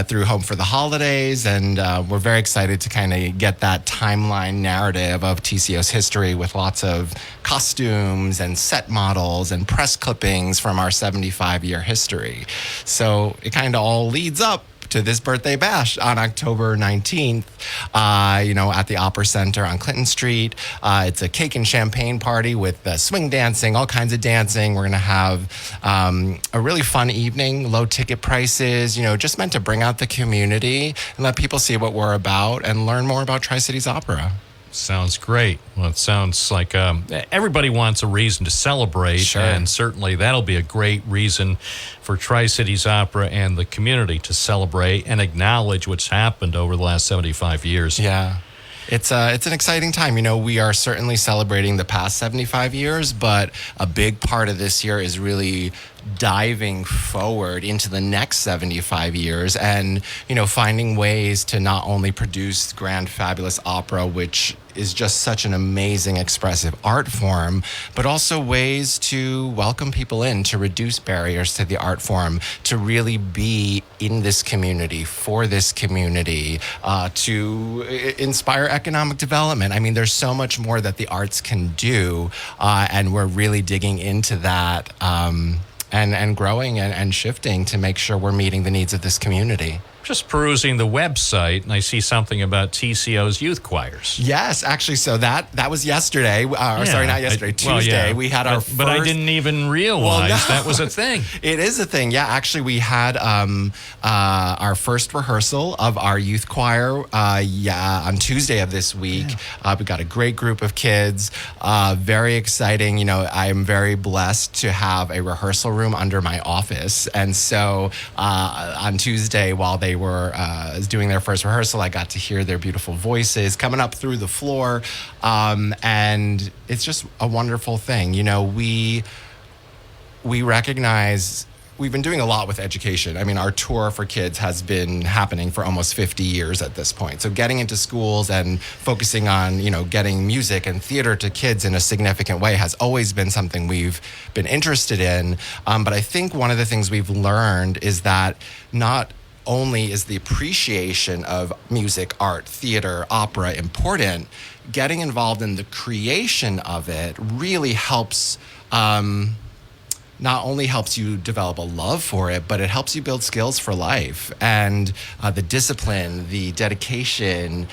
through Home for the Holidays. And we're very excited to kind of get that timeline narrative of TCO's history with lots of costumes and set models and press clippings from our 75-year history. So it kind of all leads up to this birthday bash on October 19th, at the Opera Center on Clinton Street. It's a cake and champagne party with swing dancing, all kinds of dancing. We're going to have a really fun evening, low ticket prices, just meant to bring out the community and let people see what we're about and learn more about Tri-Cities Opera. Sounds great. Well, it sounds like everybody wants a reason to celebrate, sure. And certainly that'll be a great reason for Tri-Cities Opera and the community to celebrate and acknowledge what's happened over the last 75 years. Yeah. It's an exciting time. We are certainly celebrating the past 75 years, but a big part of this year is really diving forward into the next 75 years and, finding ways to not only produce grand, fabulous opera, which is just such an amazing, expressive art form, but also ways to welcome people in, to reduce barriers to the art form, to really be in this community, for this community, to inspire economic development. I mean, there's so much more that the arts can do, and we're really digging into that and growing and shifting to make sure we're meeting the needs of this community. Just perusing the website, and I see something about TCO's youth choirs. Yes, actually, so that was yesterday. Sorry, not yesterday. Tuesday. We had our first... But I didn't even realize that was a thing. It is a thing, yeah. Actually, we had our first rehearsal of our youth choir on Tuesday of this week. Yeah. We got a great group of kids. Very exciting. I am very blessed to have a rehearsal room under my office. And so on Tuesday, while they were doing their first rehearsal, I got to hear their beautiful voices coming up through the floor, and it's just a wonderful thing. We recognize we've been doing a lot with education. I mean, our tour for kids has been happening for almost 50 years at this point. So getting into schools and focusing on, getting music and theater to kids in a significant way has always been something we've been interested in. But I think one of the things we've learned is that not only is the appreciation of music, art, theater, opera important, getting involved in the creation of it really helps, not only helps you develop a love for it, but it helps you build skills for life. And the discipline, the dedication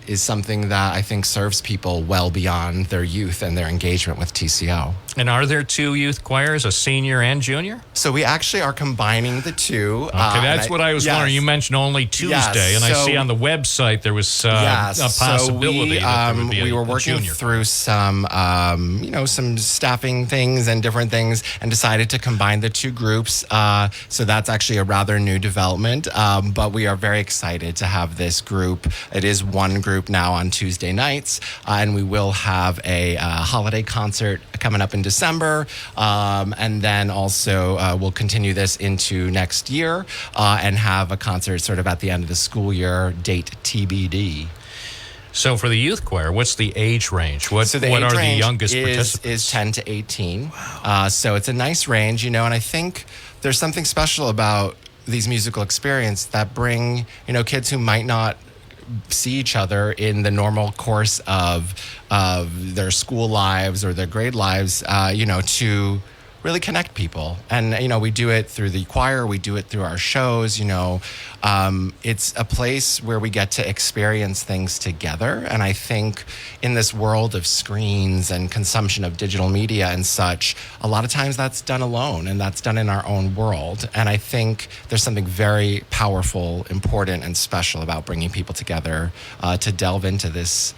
is something that I think serves people well beyond their youth and their engagement with TCO. And are there two youth choirs, a senior and junior? So we actually are combining the two. Okay, that's what I was wondering. You mentioned only Tuesday, and I see on the website there was a possibility that there would be we were working through some, some staffing things and different things, and decided to combine the two groups. So that's actually a rather new development, but we are very excited to have this group. It is one group now on Tuesday nights, and we will have a holiday concert coming up in December. And then also we'll continue this into next year and have a concert sort of at the end of the school year, date TBD. So for the youth choir, what's the age range? What are the youngest participants? Is 10 to 18. So it's a nice range, and I think there's something special about these musical experiences that bring, kids who might not see each other in the normal course of their school lives or their grade lives, to really connect people. And, we do it through the choir. We do it through our shows. It's a place where we get to experience things together. And I think in this world of screens and consumption of digital media and such, a lot of times that's done alone and that's done in our own world. And I think there's something very powerful, important, and special about bringing people together to delve into this,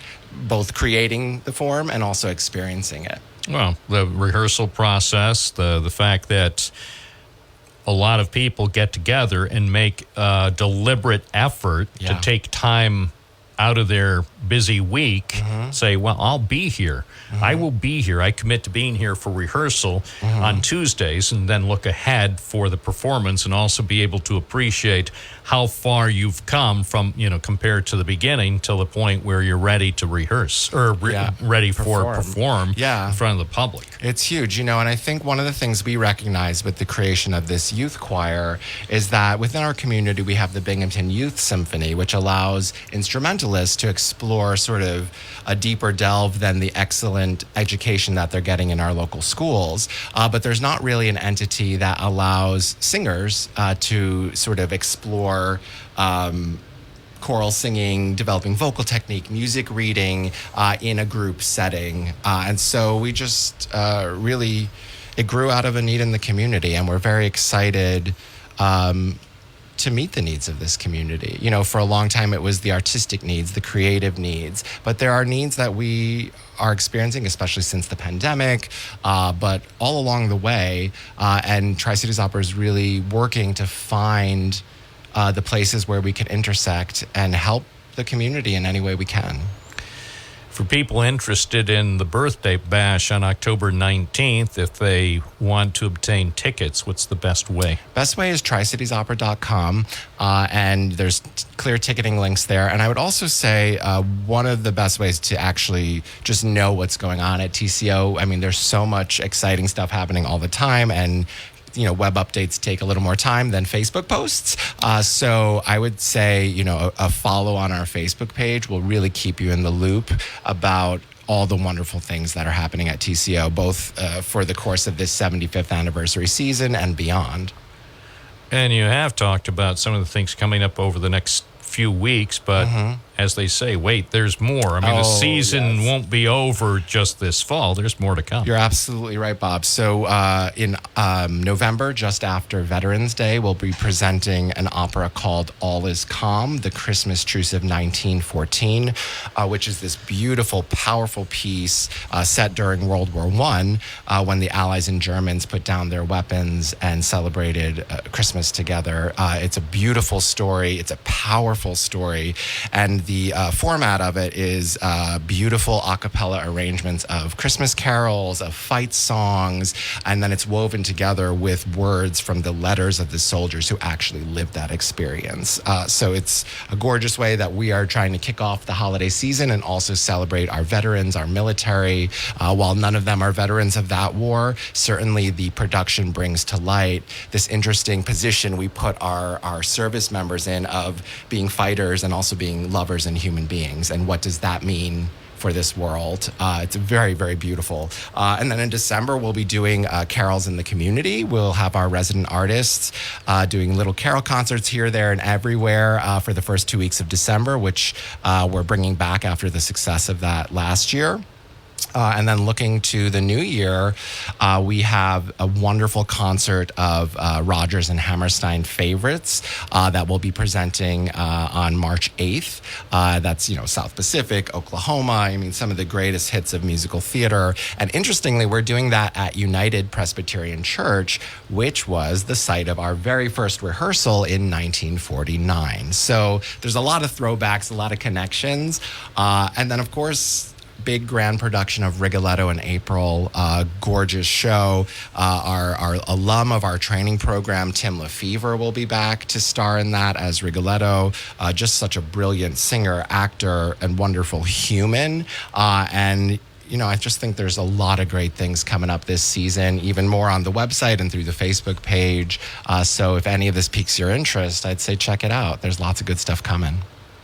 both creating the form and also experiencing it. Well, the rehearsal process, the fact that a lot of people get together and make a deliberate effort to take time out of their busy week, say, well, I'll be here. I will be here. I commit to being here for rehearsal on Tuesdays, and then look ahead for the performance and also be able to appreciate how far you've come from, compared to the beginning till the point where you're ready to rehearse or ready for perform in front of the public. It's huge, and I think one of the things we recognize with the creation of this youth choir is that within our community, we have the Binghamton Youth Symphony, which allows instrumentalists to explore sort of a deeper delve than the excellent education that they're getting in our local schools. But there's not really an entity that allows singers to sort of explore choral singing, developing vocal technique, music reading in a group setting. And so we just it grew out of a need in the community, and we're very excited to meet the needs of this community. For a long time, it was the artistic needs, the creative needs, but there are needs that we are experiencing, especially since the pandemic, but all along the way, and Tri-Cities Opera is really working to find the places where we can intersect and help the community in any way we can. For people interested in the birthday bash on October 19th, if they want to obtain tickets, what's the best way? Best way is tricitiesopera.com, and there's clear ticketing links there. And I would also say one of the best ways to actually just know what's going on at TCO, there's so much exciting stuff happening all the time, and web updates take a little more time than Facebook posts. So I would say, a follow on our Facebook page will really keep you in the loop about all the wonderful things that are happening at TCO, both for the course of this 75th anniversary season and beyond. And you have talked about some of the things coming up over the next few weeks, but as they say, wait, there's more. The season won't be over just this fall. There's more to come. You're absolutely right, Bob. So in November, just after Veterans Day, we'll be presenting an opera called All Is Calm, The Christmas Truce of 1914, which is this beautiful, powerful piece set during World War I, when the Allies and Germans put down their weapons and celebrated Christmas together. It's a beautiful story. It's a powerful story. And the format of it is beautiful a cappella arrangements of Christmas carols, of fight songs, and then it's woven together with words from the letters of the soldiers who actually lived that experience. So it's a gorgeous way that we are trying to kick off the holiday season and also celebrate our veterans, our military. While none of them are veterans of that war, certainly the production brings to light this interesting position we put our service members in of being fighters and also being lovers and human beings. And what does that mean for this world? It's very, very beautiful. And then in December, we'll be doing carols in the community. We'll have our resident artists doing little carol concerts here, there, and everywhere for the first 2 weeks of December, which we're bringing back after the success of that last year. And then looking to the new year, we have a wonderful concert of Rodgers and Hammerstein favorites that we'll be presenting on March 8th. That's, South Pacific, Oklahoma. Some of the greatest hits of musical theater. And interestingly, we're doing that at United Presbyterian Church, which was the site of our very first rehearsal in 1949. So there's a lot of throwbacks, a lot of connections. And then, of course, big grand production of Rigoletto in April. Gorgeous show. Our alum of our training program, Tim Lefevre, will be back to star in that as Rigoletto. Just such a brilliant singer, actor, and wonderful human. I just think there's a lot of great things coming up this season, even more on the website and through the Facebook page. So if any of this piques your interest, I'd say check it out. There's lots of good stuff coming.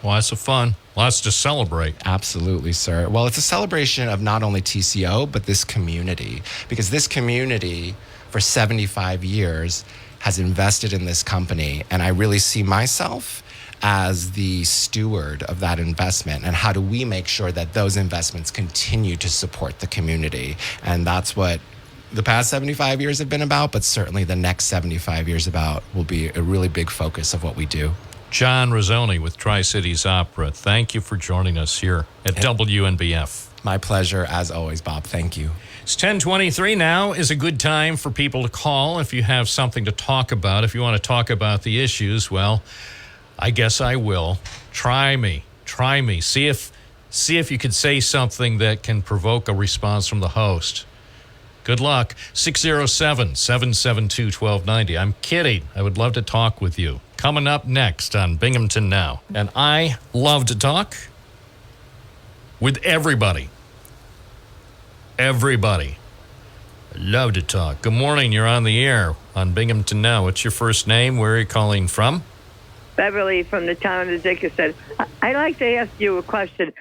Lots of fun. Lots to celebrate. Absolutely, sir. Well, it's a celebration of not only TCO, but this community. Because this community, for 75 years, has invested in this company. And I really see myself as the steward of that investment, and how do we make sure that those investments continue to support the community? And that's what the past 75 years have been about, but certainly the next 75 years will be a really big focus of what we do. John Rizzoni with Tri-Cities Opera, thank you for joining us here at WNBF. My pleasure, as always, Bob. Thank you. It's 10:23 now. Is a good time for people to call if you have something to talk about. If you want to talk about the issues, well, I guess I will. Try me. See if you could say something that can provoke a response from the host. Good luck. 607-772-1290. I'm kidding. I would love to talk with you. Coming up next on Binghamton Now. And I love to talk with everybody. Everybody. I love to talk. Good morning. You're on the air on Binghamton Now. What's your first name? Where are you calling from? Beverly from the town of Dickinson. I'd like to ask you a question.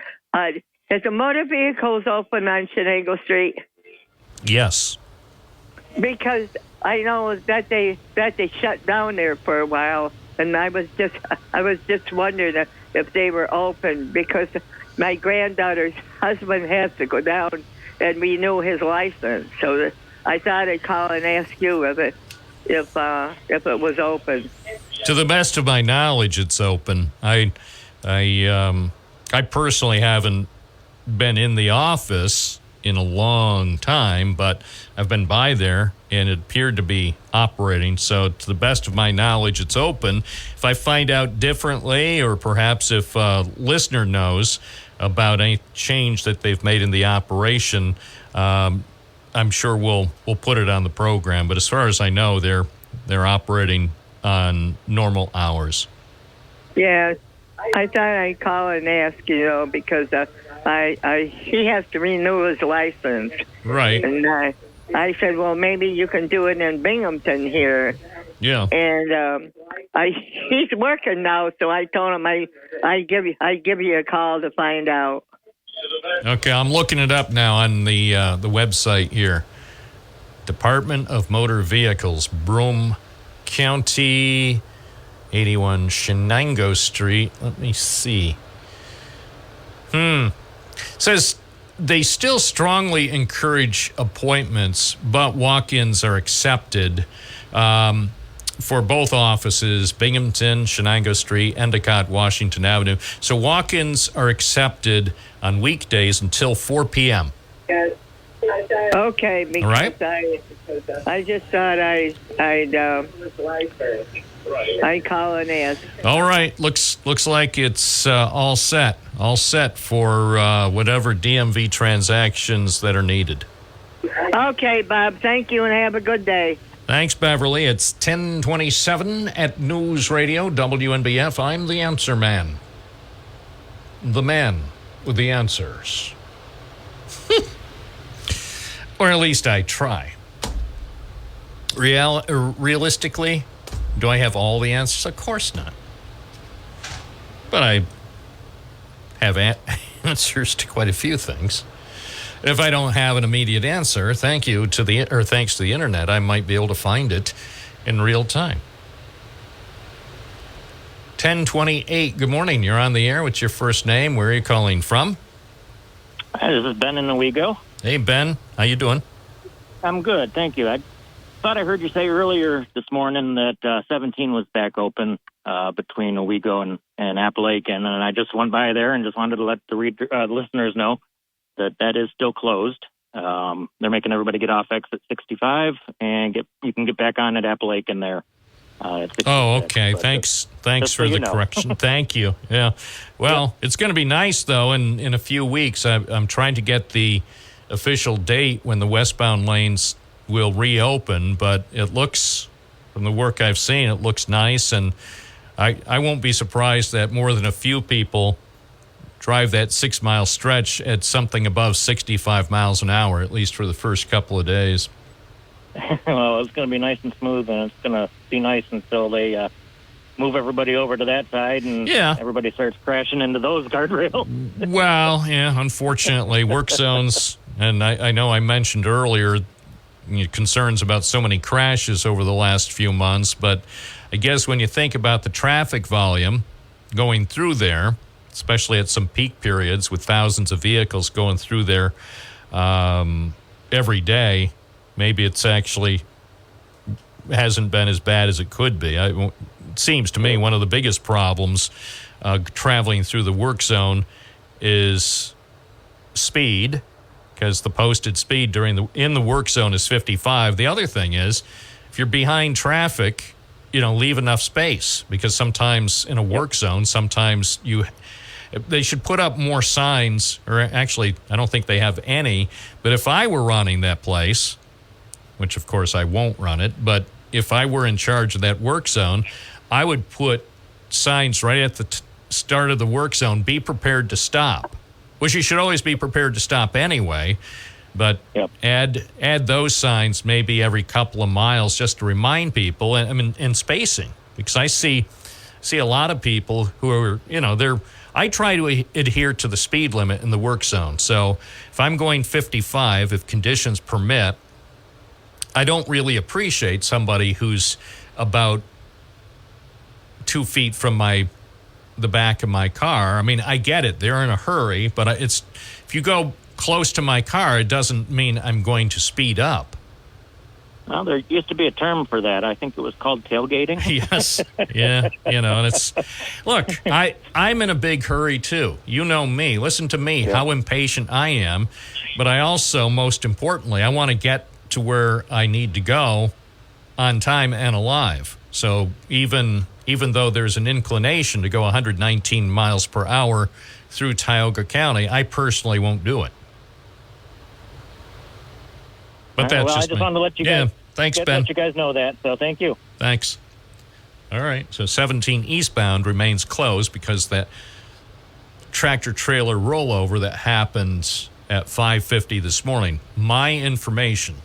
Is the motor vehicles open on Shenango Street? Yes. Because I know that they shut down there for a while, and I was just wondering if they were open, because my granddaughter's husband has to go down and renew his license. So I thought I'd call and ask you if it was open. To the best of my knowledge, it's open. I personally haven't been in the office in a long time, but I've been by there and it appeared to be operating. So to the best of my knowledge, it's open. If I find out differently, or perhaps if a listener knows about any change that they've made in the operation, I'm sure we'll put it on the program. But as far as I know, they're operating on normal hours. Yeah, I thought I'd call and ask, because he has to renew his license. Right. And I said, well, maybe you can do it in Binghamton here. Yeah. And he's working now, so I told him I'd give you a call to find out. Okay, I'm looking it up now on the website here. Department of Motor Vehicles, Broome County, 81 Shenango Street. Let me see. Says they still strongly encourage appointments, but walk-ins are accepted for both offices, Binghamton, Shenango Street, Endicott, Washington Avenue. So walk-ins are accepted on weekdays until 4 p.m. Okay, because all right. I just thought I'd call and ask. All right, looks like it's all set for whatever DMV transactions that are needed. Okay, Bob. Thank you, and have a good day. Thanks, Beverly. It's 10:27 at News Radio WNBF. I'm the answer man. The man with the answers. Or at least I try. Realistically, do I have all the answers? Of course not. But I have answers to quite a few things. If I don't have an immediate answer, thanks to the internet, I might be able to find it in real time. 10:28. Good morning. You're on the air. What's your first name? Where are you calling from? Hi, this is Ben in Owego. Hey, Ben. How you doing? I'm good, thank you. I thought I heard you say earlier this morning that 17 was back open between Owego and Appalachian, and I just went by there and just wanted to let the listeners know that is still closed. They're making everybody get off exit 65 and you can get back on at Appalachian there. Okay. Thanks for the correction. Thank you. Yeah. Well, It's going to be nice, though, in a few weeks. I'm trying to get the official date when the westbound lanes will reopen, but it looks, from the work I've seen, it looks nice, and I won't be surprised that more than a few people drive that 6-mile stretch at something above 65 miles an hour, at least for the first couple of days. Well, it's going to be nice and smooth, and it's going to be nice until they move everybody over to that side, and everybody starts crashing into those guardrails. Well, unfortunately, work zones, and I know I mentioned earlier concerns about so many crashes over the last few months, but I guess when you think about the traffic volume going through there, especially at some peak periods with thousands of vehicles going through there every day, maybe it's actually hasn't been as bad as it could be. It seems to me one of the biggest problems traveling through the work zone is speed, because the posted speed in the work zone is 55. The other thing is, if you're behind traffic, leave enough space, because sometimes in a work zone, they should put up more signs, or actually, I don't think they have any. But if I were running that place, which of course I won't run it, but if I were in charge of that work zone, I would put signs right at the start of the work zone, be prepared to stop. Which you should always be prepared to stop anyway, but add those signs maybe every couple of miles just to remind people, and spacing, because I see a lot of people who are, I try to adhere to the speed limit in the work zone. So if I'm going 55, if conditions permit, I don't really appreciate somebody who's about 2 feet from the back of my car. I mean, I get it. They're in a hurry, but if you go close to my car, it doesn't mean I'm going to speed up. Well, there used to be a term for that. I think it was called tailgating. Yes. Yeah. And it's, look, I'm in a big hurry too. You know me. Listen to me, how impatient I am. But I also, most importantly, I want to get to where I need to go on time and alive. So even though there's an inclination to go 119 miles per hour through Tioga County, I personally won't do it. But that's I just just wanted to let you guys, thanks, Ben. Let you guys know that, so thank you. Thanks. All right, so 17 eastbound remains closed because that tractor-trailer rollover that happened at 5:50 this morning. My information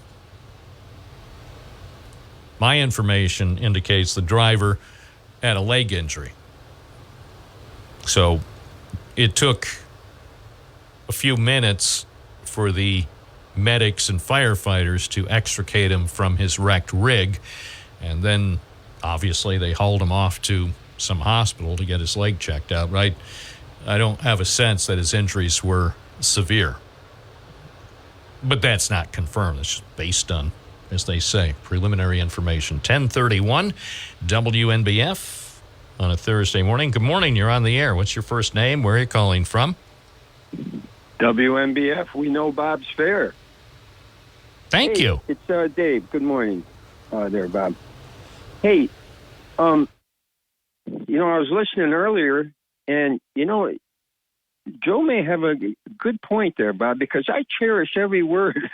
indicates the driver had a leg injury. So it took a few minutes for the medics and firefighters to extricate him from his wrecked rig. And then, obviously, they hauled him off to some hospital to get his leg checked out, right? I don't have a sense that his injuries were severe. But that's not confirmed. It's just based on, as they say, preliminary information. 1031 WNBF on a Thursday morning. Good morning. You're on the air. What's your first name? Where are you calling from? WNBF. We know Bob's fair. Thank you. It's Dave. Good morning there, Bob. Hey, I was listening earlier, and, Joe may have a good point there, Bob, because I cherish every word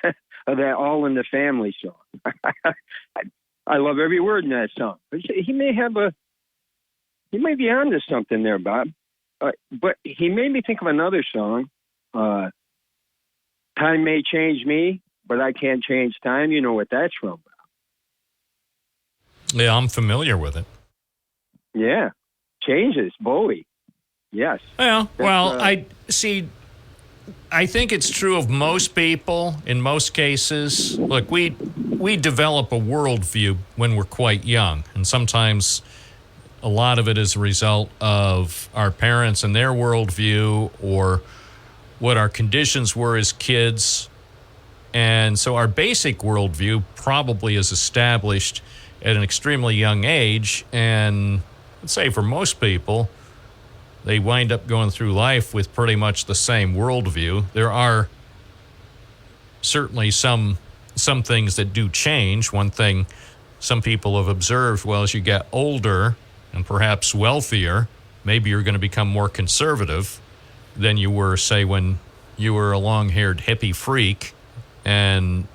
of that All in the Family song. I love every word in that song. He may be onto something there, Bob. But he made me think of another song. Time may change me, but I can't change time. You know what that's from, Bob. Yeah, I'm familiar with it. Yeah. Changes, Bowie. Yes. I see. I think it's true of most people in most cases. Look, we develop a worldview when we're quite young, and sometimes a lot of it is a result of our parents and their worldview or what our conditions were as kids. And so our basic worldview probably is established at an extremely young age. And I'd say for most people, they wind up going through life with pretty much the same worldview. There are certainly some things that do change. One thing some people have observed, well, as you get older and perhaps wealthier, maybe you're going to become more conservative than you were, say, when you were a long-haired hippie freak and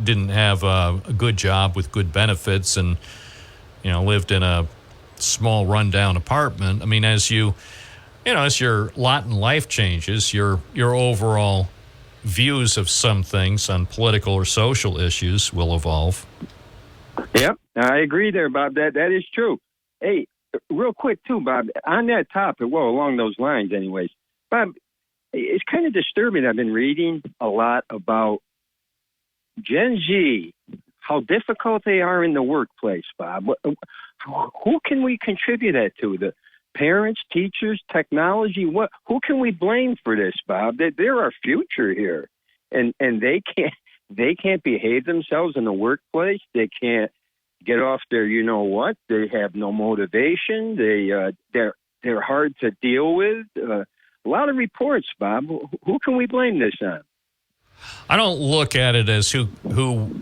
didn't have a good job with good benefits and, lived in a small rundown apartment. I mean, as your lot in life changes, your overall views of some things on political or social issues will evolve. Yep, I agree there, Bob. That is true. Hey, real quick too, Bob, on that topic, well, along those lines anyways, Bob, it's kind of disturbing. I've been reading a lot about Gen Z, how difficult they are in the workplace, Bob. Who can we contribute that to? The parents, teachers, technology? Who can we blame for this, Bob? They're our future here, and they can't behave themselves in the workplace. They can't get off their what. They have no motivation. They're hard to deal with. A lot of reports, Bob. Who can we blame this on? I don't look at it as who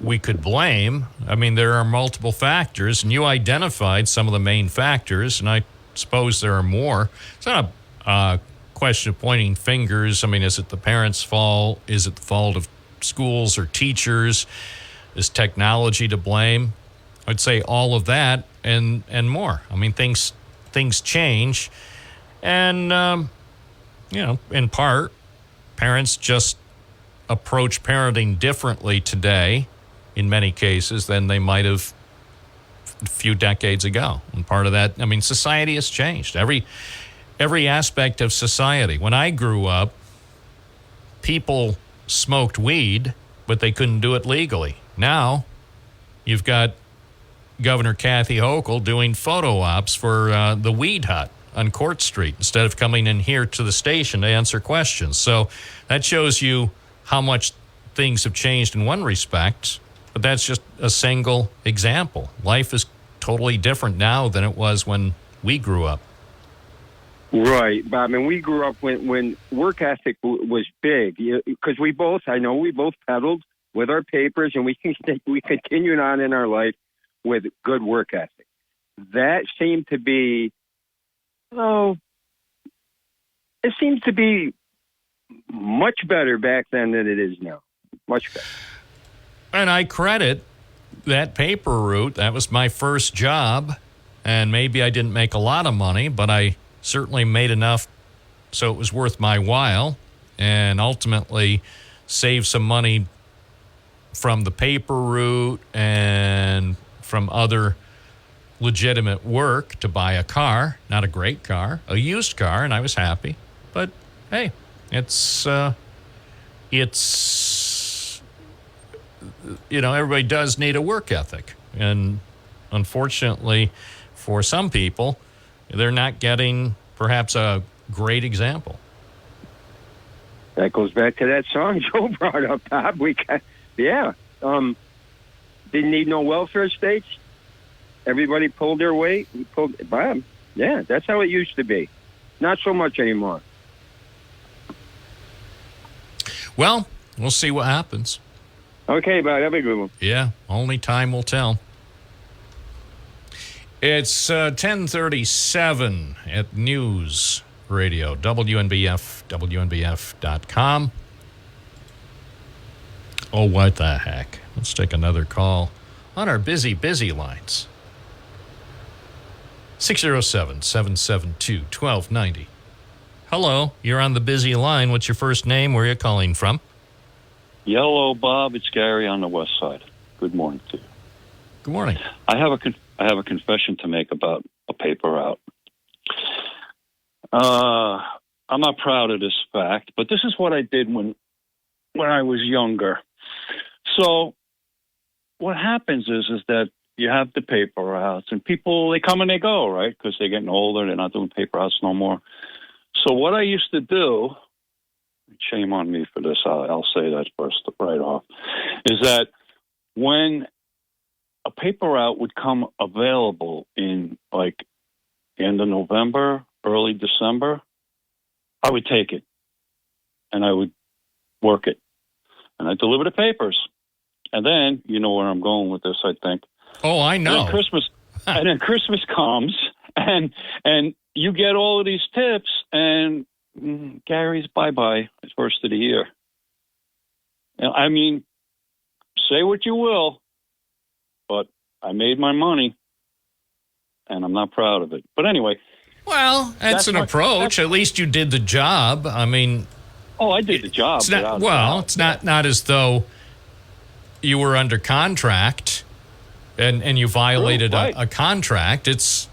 we could blame. I mean, there are multiple factors, and you identified some of the main factors, and I suppose there are more. It's not a question of pointing fingers. I mean, is it the parents' fault? Is it the fault of schools or teachers? Is technology to blame? I'd say all of that and more. I mean, things change, and in part, parents just approach parenting differently today, in many cases, than they might have a few decades ago. And part of that, I mean, society has changed. Every aspect of society. When I grew up, people smoked weed, but they couldn't do it legally. Now, you've got Governor Kathy Hochul doing photo ops for the Weed Hut on Court Street instead of coming in here to the station to answer questions. So that shows you how much things have changed in one respect, but that's just a single example. Life is totally different now than it was when we grew up. Right, Bob. And we grew up when work ethic was big, because we both pedaled with our papers, and we continued on in our life with good work ethic. That seemed to be, it seems to be much better back then than it is now. Much better. And I credit that paper route. That was my first job. And maybe I didn't make a lot of money, but I certainly made enough so it was worth my while, and ultimately saved some money from the paper route and from other legitimate work to buy a car. Not a great car, a used car, and I was happy. But hey, It's everybody does need a work ethic. And unfortunately, for some people, they're not getting perhaps a great example. That goes back to that song Joe brought up, Bob. Didn't need no welfare states. Everybody pulled their weight. Bob. Yeah, that's how it used to be. Not so much anymore. Well, we'll see what happens. Okay, Bob, have a good one. Yeah, only time will tell. It's 10:37 at News Radio, WNBF, WNBF.com. Oh, what the heck. Let's take another call on our busy lines. 607-772-1290. Hello, you're on the busy line. What's your first name? Where are you calling from? Hello, Bob. It's Gary on the west side. Good morning to you. Good morning. I have a confession to make about a paper route. I'm not proud of this fact, but this is what I did when I was younger. So what happens is that you have the paper routes, and people, they come and they go, right? Because they're getting older. They're not doing paper routes no more. So what I used to do, shame on me for this, I'll say that first right off, is that when a paper route would come available in like end of November, early December, I would take it and I would work it and I'd deliver the papers. And then, you know where I'm going with this, I think. Oh, I know. And then Christmas comes, and you get all of these tips, and Gary's bye-bye at first of the year. I mean, say what you will, but I made my money, and I'm not proud of it. But anyway. Well, that's an approach. At least you did the job. I mean. Oh, I did the job. It's not as though you were under contract and you violated a contract. It's,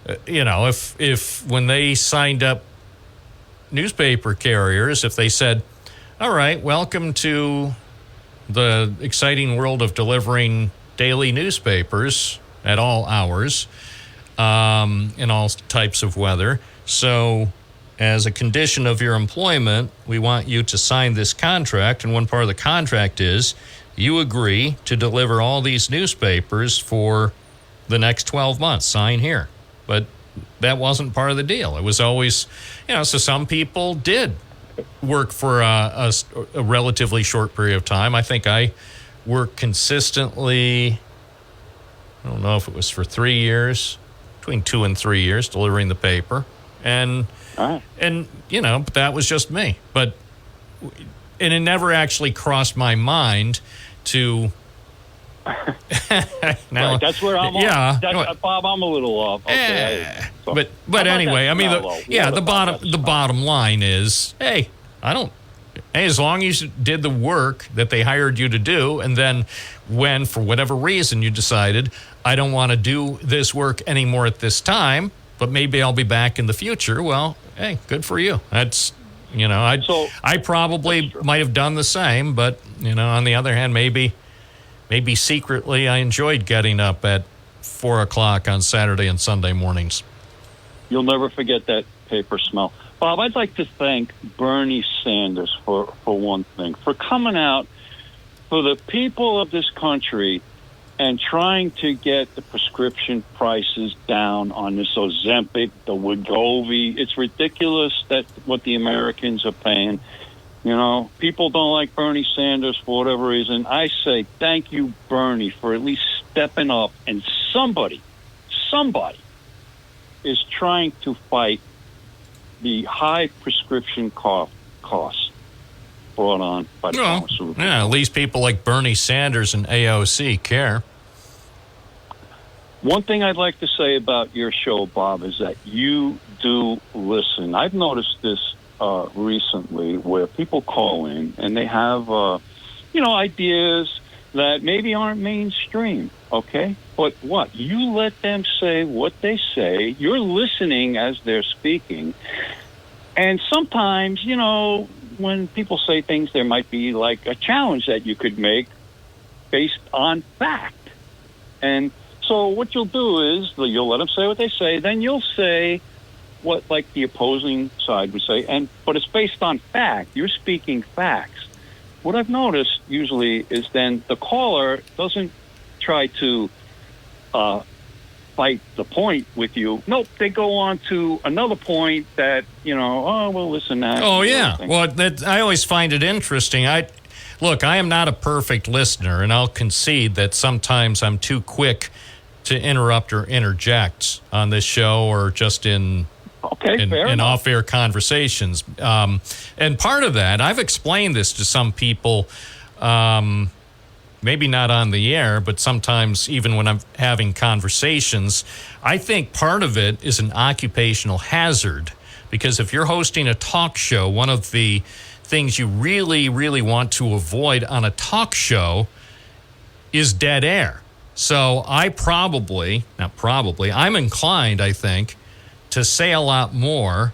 if when they signed up newspaper carriers, if they said, all right, welcome to the exciting world of delivering daily newspapers at all hours, in all types of weather. So as a condition of your employment, we want you to sign this contract. And one part of the contract is you agree to deliver all these newspapers for the next 12 months. Sign here. But that wasn't part of the deal. It was always, so some people did work for a relatively short period of time. I think I worked consistently, I don't know if it was for 3 years, between 2 and 3 years, delivering the paper. And but that was just me. And it never actually crossed my mind to. Now, right, that's where I'm. Yeah, Bob, I'm a little off. Okay, but anyway, I mean, the bottom line is, hey, as long as you did the work that they hired you to do, and then when for whatever reason you decided I don't want to do this work anymore at this time, but maybe I'll be back in the future. Well, hey, good for you. That's, I probably might have done the same, but, on the other hand, maybe secretly I enjoyed getting up at 4 o'clock on Saturday and Sunday mornings. You'll never forget that paper smell. Bob, I'd like to thank Bernie Sanders for one thing, for coming out for the people of this country and trying to get the prescription prices down on this Ozempic, the Wegovy. It's ridiculous that what the Americans are paying. People don't like Bernie Sanders for whatever reason. I say thank you, Bernie, for at least stepping up, and somebody is trying to fight the high prescription costs brought on by the pharmaceutical. Yeah, at least people like Bernie Sanders and AOC care. One thing I'd like to say about your show, Bob, is that you do listen. I've noticed this recently where people call in and they have, ideas that maybe aren't mainstream, okay? But what? You let them say what they say. You're listening as they're speaking. And sometimes, when people say things, there might be like a challenge that you could make based on fact. And so what you'll do is you'll let them say what they say, then you'll say what like the opposing side would say, but it's based on fact. You're speaking facts. What I've noticed usually is then the caller doesn't try to fight the point with you. Nope, they go on to another point that, well, listen, that. Oh, yeah. Well, I always find it interesting. Look, I am not a perfect listener, and I'll concede that sometimes I'm too quick to interrupt or interject on this show or just in off-air conversations. And part of that, I've explained this to some people, maybe not on the air, but sometimes even when I'm having conversations, I think part of it is an occupational hazard, because if you're hosting a talk show, one of the things you really, really want to avoid on a talk show is dead air. So I'm inclined, I think, to say a lot more,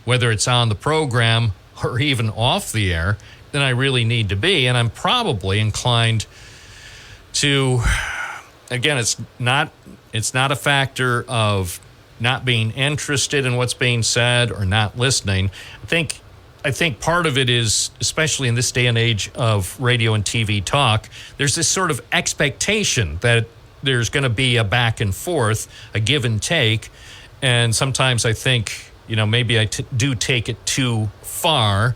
whether it's on the program or even off the air, than I really need to be. And I'm probably inclined to, again, it's not a factor of not being interested in what's being said or not listening. I think part of it is, especially in this day and age of radio and TV talk, there's this sort of expectation that there's going to be a back and forth, a give and take. And sometimes I think, maybe I do take it too far.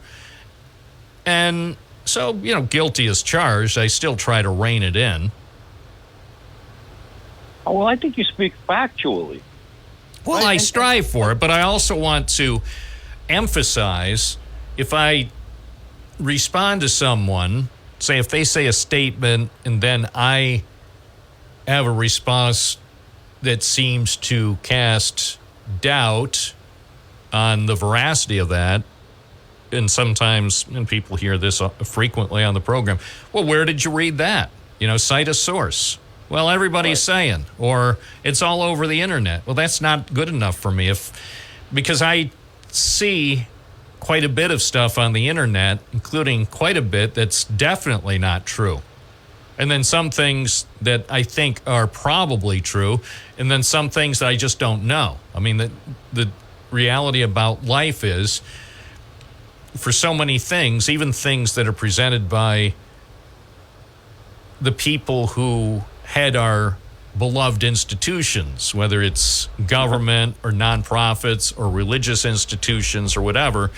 And so, guilty as charged, I still try to rein it in. Well, I think you speak factually. Well, I strive for it, but I also want to emphasize, if I respond to someone, say if they say a statement and then I have a response that seems to cast doubt on the veracity of that, and sometimes, and people hear this frequently on the program, well, where did you read that? Cite a source. Well, everybody's saying, or it's all over the internet. Well, that's not good enough for me because I see quite a bit of stuff on the internet, including quite a bit that's definitely not true. And then some things that I think are probably true, and then some things that I just don't know. I mean, the reality about life is, for so many things, even things that are presented by the people who head our beloved institutions, whether it's government or nonprofits or religious institutions or whatever,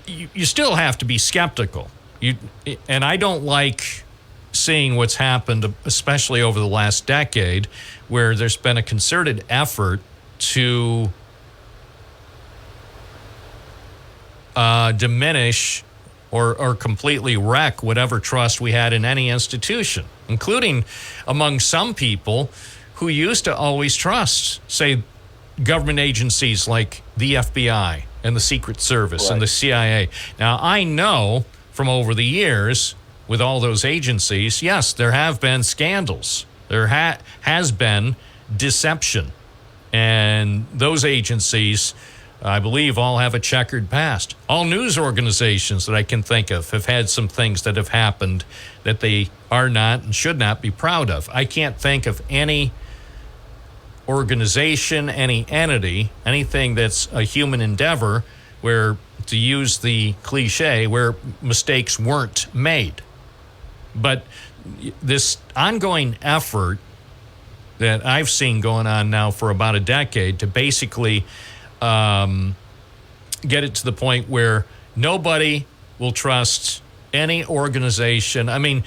you still have to be skeptical. And I don't like seeing what's happened, especially over the last decade, where there's been a concerted effort to diminish or completely wreck whatever trust we had in any institution, including among some people who used to always trust, say, government agencies like the FBI and the Secret Service and the CIA. Now, I know from over the years with all those agencies, yes, there have been scandals. There has been deception. And those agencies, I believe, all have a checkered past. All news organizations that I can think of have had some things that have happened that they are not and should not be proud of. I can't think of any organization, any entity, anything that's a human endeavor where, to use the cliche, where mistakes weren't made. But this ongoing effort that I've seen going on now for about a decade to basically get it to the point where nobody will trust any organization. I mean,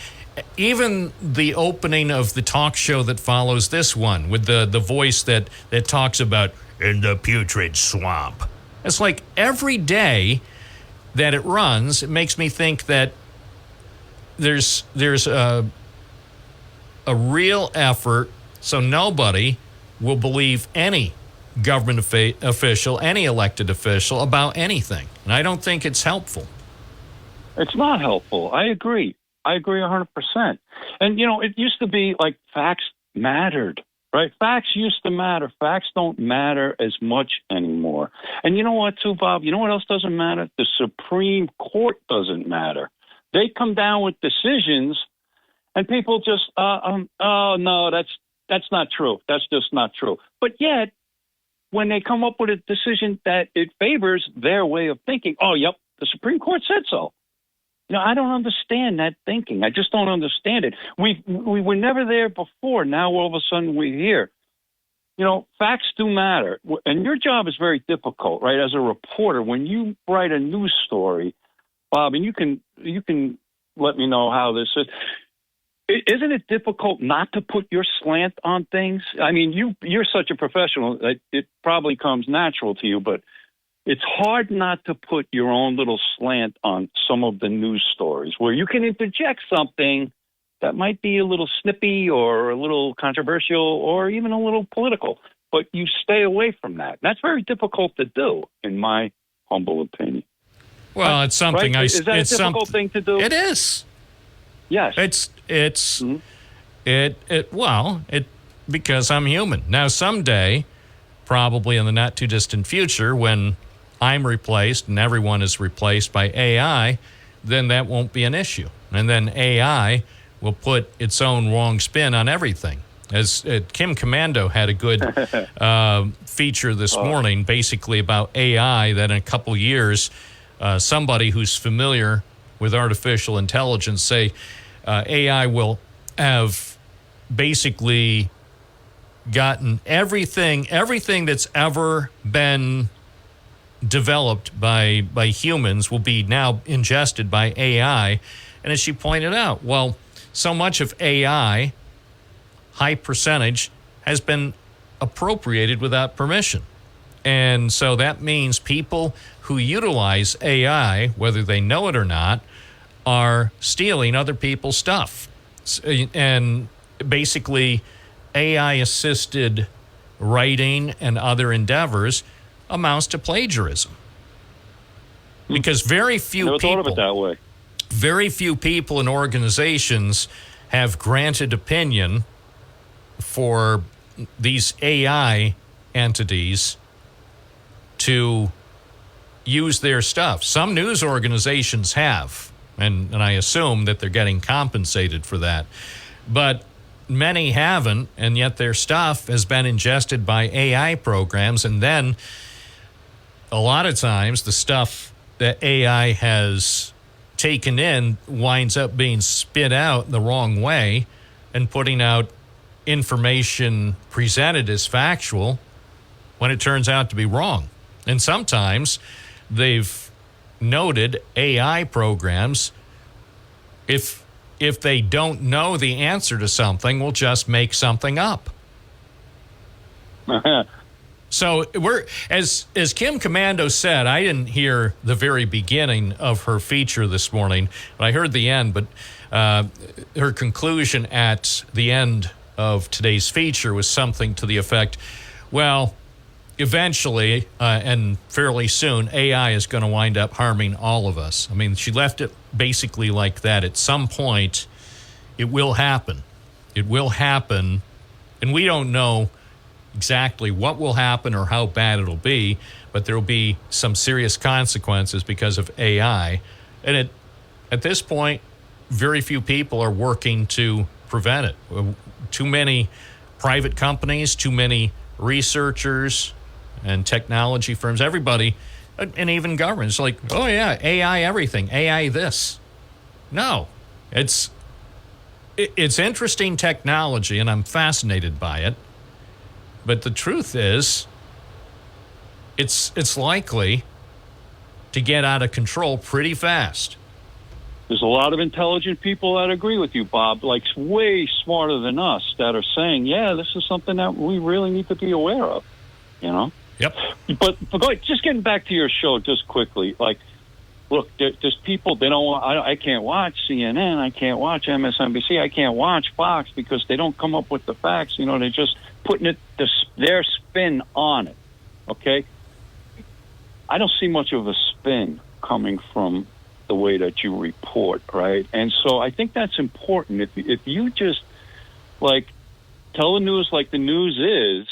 even the opening of the talk show that follows this one with the voice that talks about in the putrid swamp. It's like every day that it runs, it makes me think that there's a real effort so nobody will believe any government official, any elected official about anything. And I don't think it's helpful. It's not helpful. I agree 100%. And, it used to be like facts mattered, right? Facts used to matter. Facts don't matter as much anymore. And you know what, too, Bob? You know what else doesn't matter? The Supreme Court doesn't matter. They come down with decisions, and people just, oh, no, that's not true. That's just not true. But yet, when they come up with a decision that it favors their way of thinking, oh, yep, the Supreme Court said so. I don't understand that thinking. I just don't understand it. We were never there before. Now all of a sudden we're here. Facts do matter. And your job is very difficult, right? As a reporter, when you write a news story, Bob, and you can let me know how this is. Isn't it difficult not to put your slant on things? I mean, you're such a professional that it probably comes natural to you, but it's hard not to put your own little slant on some of the news stories where you can interject something that might be a little snippy or a little controversial or even a little political, but you stay away from that. That's very difficult to do, in my humble opinion. Well, it's something right? Is that a difficult thing to do? It is. Yes. It's because I'm human. Now, someday, probably in the not too distant future, when I'm replaced and everyone is replaced by AI, then that won't be an issue. And then AI will put its own wrong spin on everything. As Kim Commando had a good feature this morning, basically about AI, that in a couple years, somebody who's familiar with artificial intelligence say AI will have basically gotten everything that's ever been developed by humans will be now ingested by AI. And as she pointed out, well, so much of AI high percentage has been appropriated without permission. And so that means people who utilize AI, whether they know it or not, are stealing other people's stuff. And basically, AI-assisted writing and other endeavors amounts to plagiarism. Because very few Never people, thought of it that way. very few people and organizations have granted opinion for these AI entities to use their stuff. Some news organizations have, and I assume that they're getting compensated for that. But many haven't, and yet their stuff has been ingested by AI programs, and then a lot of times the stuff that AI has taken in winds up being spit out the wrong way and putting out information presented as factual when it turns out to be wrong. And sometimes they've noted AI programs, if they don't know the answer to something, will just make something up. So we're, as Kim Commando said, I didn't hear the very beginning of her feature this morning, but I heard the end. But her conclusion at the end of today's feature was something to the effect, well, eventually and fairly soon, AI is going to wind up harming all of us. I mean, she left it basically like that. At some point, it will happen. It will happen, and we don't know exactly what will happen or how bad it'll be, but there will be some serious consequences because of AI. And at this point, very few people are working to prevent it. Too many private companies, too many researchers and technology firms, everybody, and even governments, like, oh yeah, AI everything, AI this. No, it's interesting technology, and I'm fascinated by it. But the truth is, it's likely to get out of control pretty fast. There's a lot of intelligent people that agree with you, Bob, like way smarter than us, that are saying, yeah, this is something that we really need to be aware of, you know? Yep. But just getting back to your show just quickly, like, look, there's people, they don't want, I can't watch CNN, I can't watch MSNBC, I can't watch Fox because they don't come up with the facts, you know, they're just putting their spin on it, okay? I don't see much of a spin coming from the way that you report, right? And so I think that's important. If you just, like, tell the news like the news is,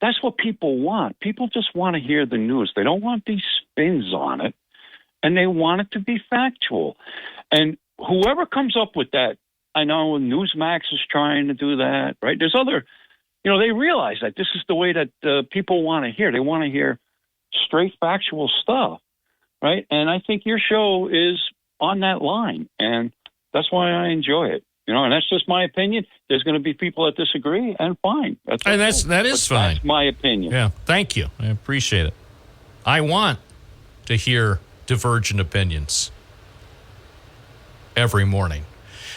that's what people want. People just want to hear the news. They don't want these spins on it, and they want it to be factual. And whoever comes up with that, I know Newsmax is trying to do that, right? There's other, you know, they realize that this is the way that people want to hear. They want to hear straight factual stuff, right? And I think your show is on that line, and that's why I enjoy it. You know, and that's just my opinion. There's going to be people that disagree, and fine. That is fine. That's my opinion. Yeah, thank you. I appreciate it. I want to hear divergent opinions every morning.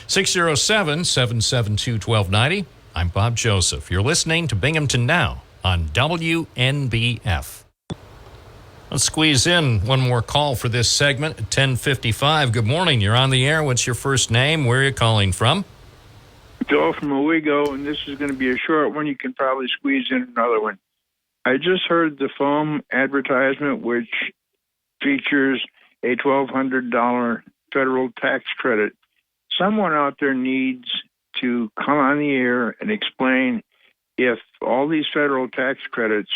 607-772-1290. I'm Bob Joseph. You're listening to Binghamton Now on WNBF. Let's squeeze in one more call for this segment at 10:55. Good morning. You're on the air. What's your first name? Where are you calling from? Joe from Owego, and this is going to be a short one. You can probably squeeze in another one. I just heard the foam advertisement, which features a $1,200 federal tax credit. Someone out there needs to come on the air and explain if all these federal tax credits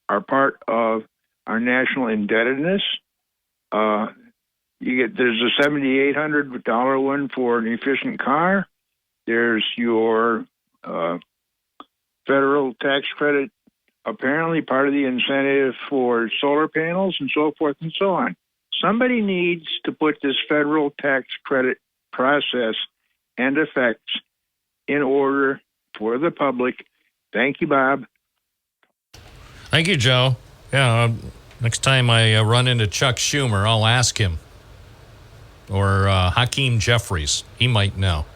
are part of our national indebtedness. There's a $7,800 one for an efficient car. There's your federal tax credit, apparently part of the incentive for solar panels and so forth and so on. Somebody needs to put this federal tax credit process and effects in order for the public. Thank you, Bob. Thank you, Joe. Yeah, next time I run into Chuck Schumer, I'll ask him. Or Hakeem Jeffries. He might know.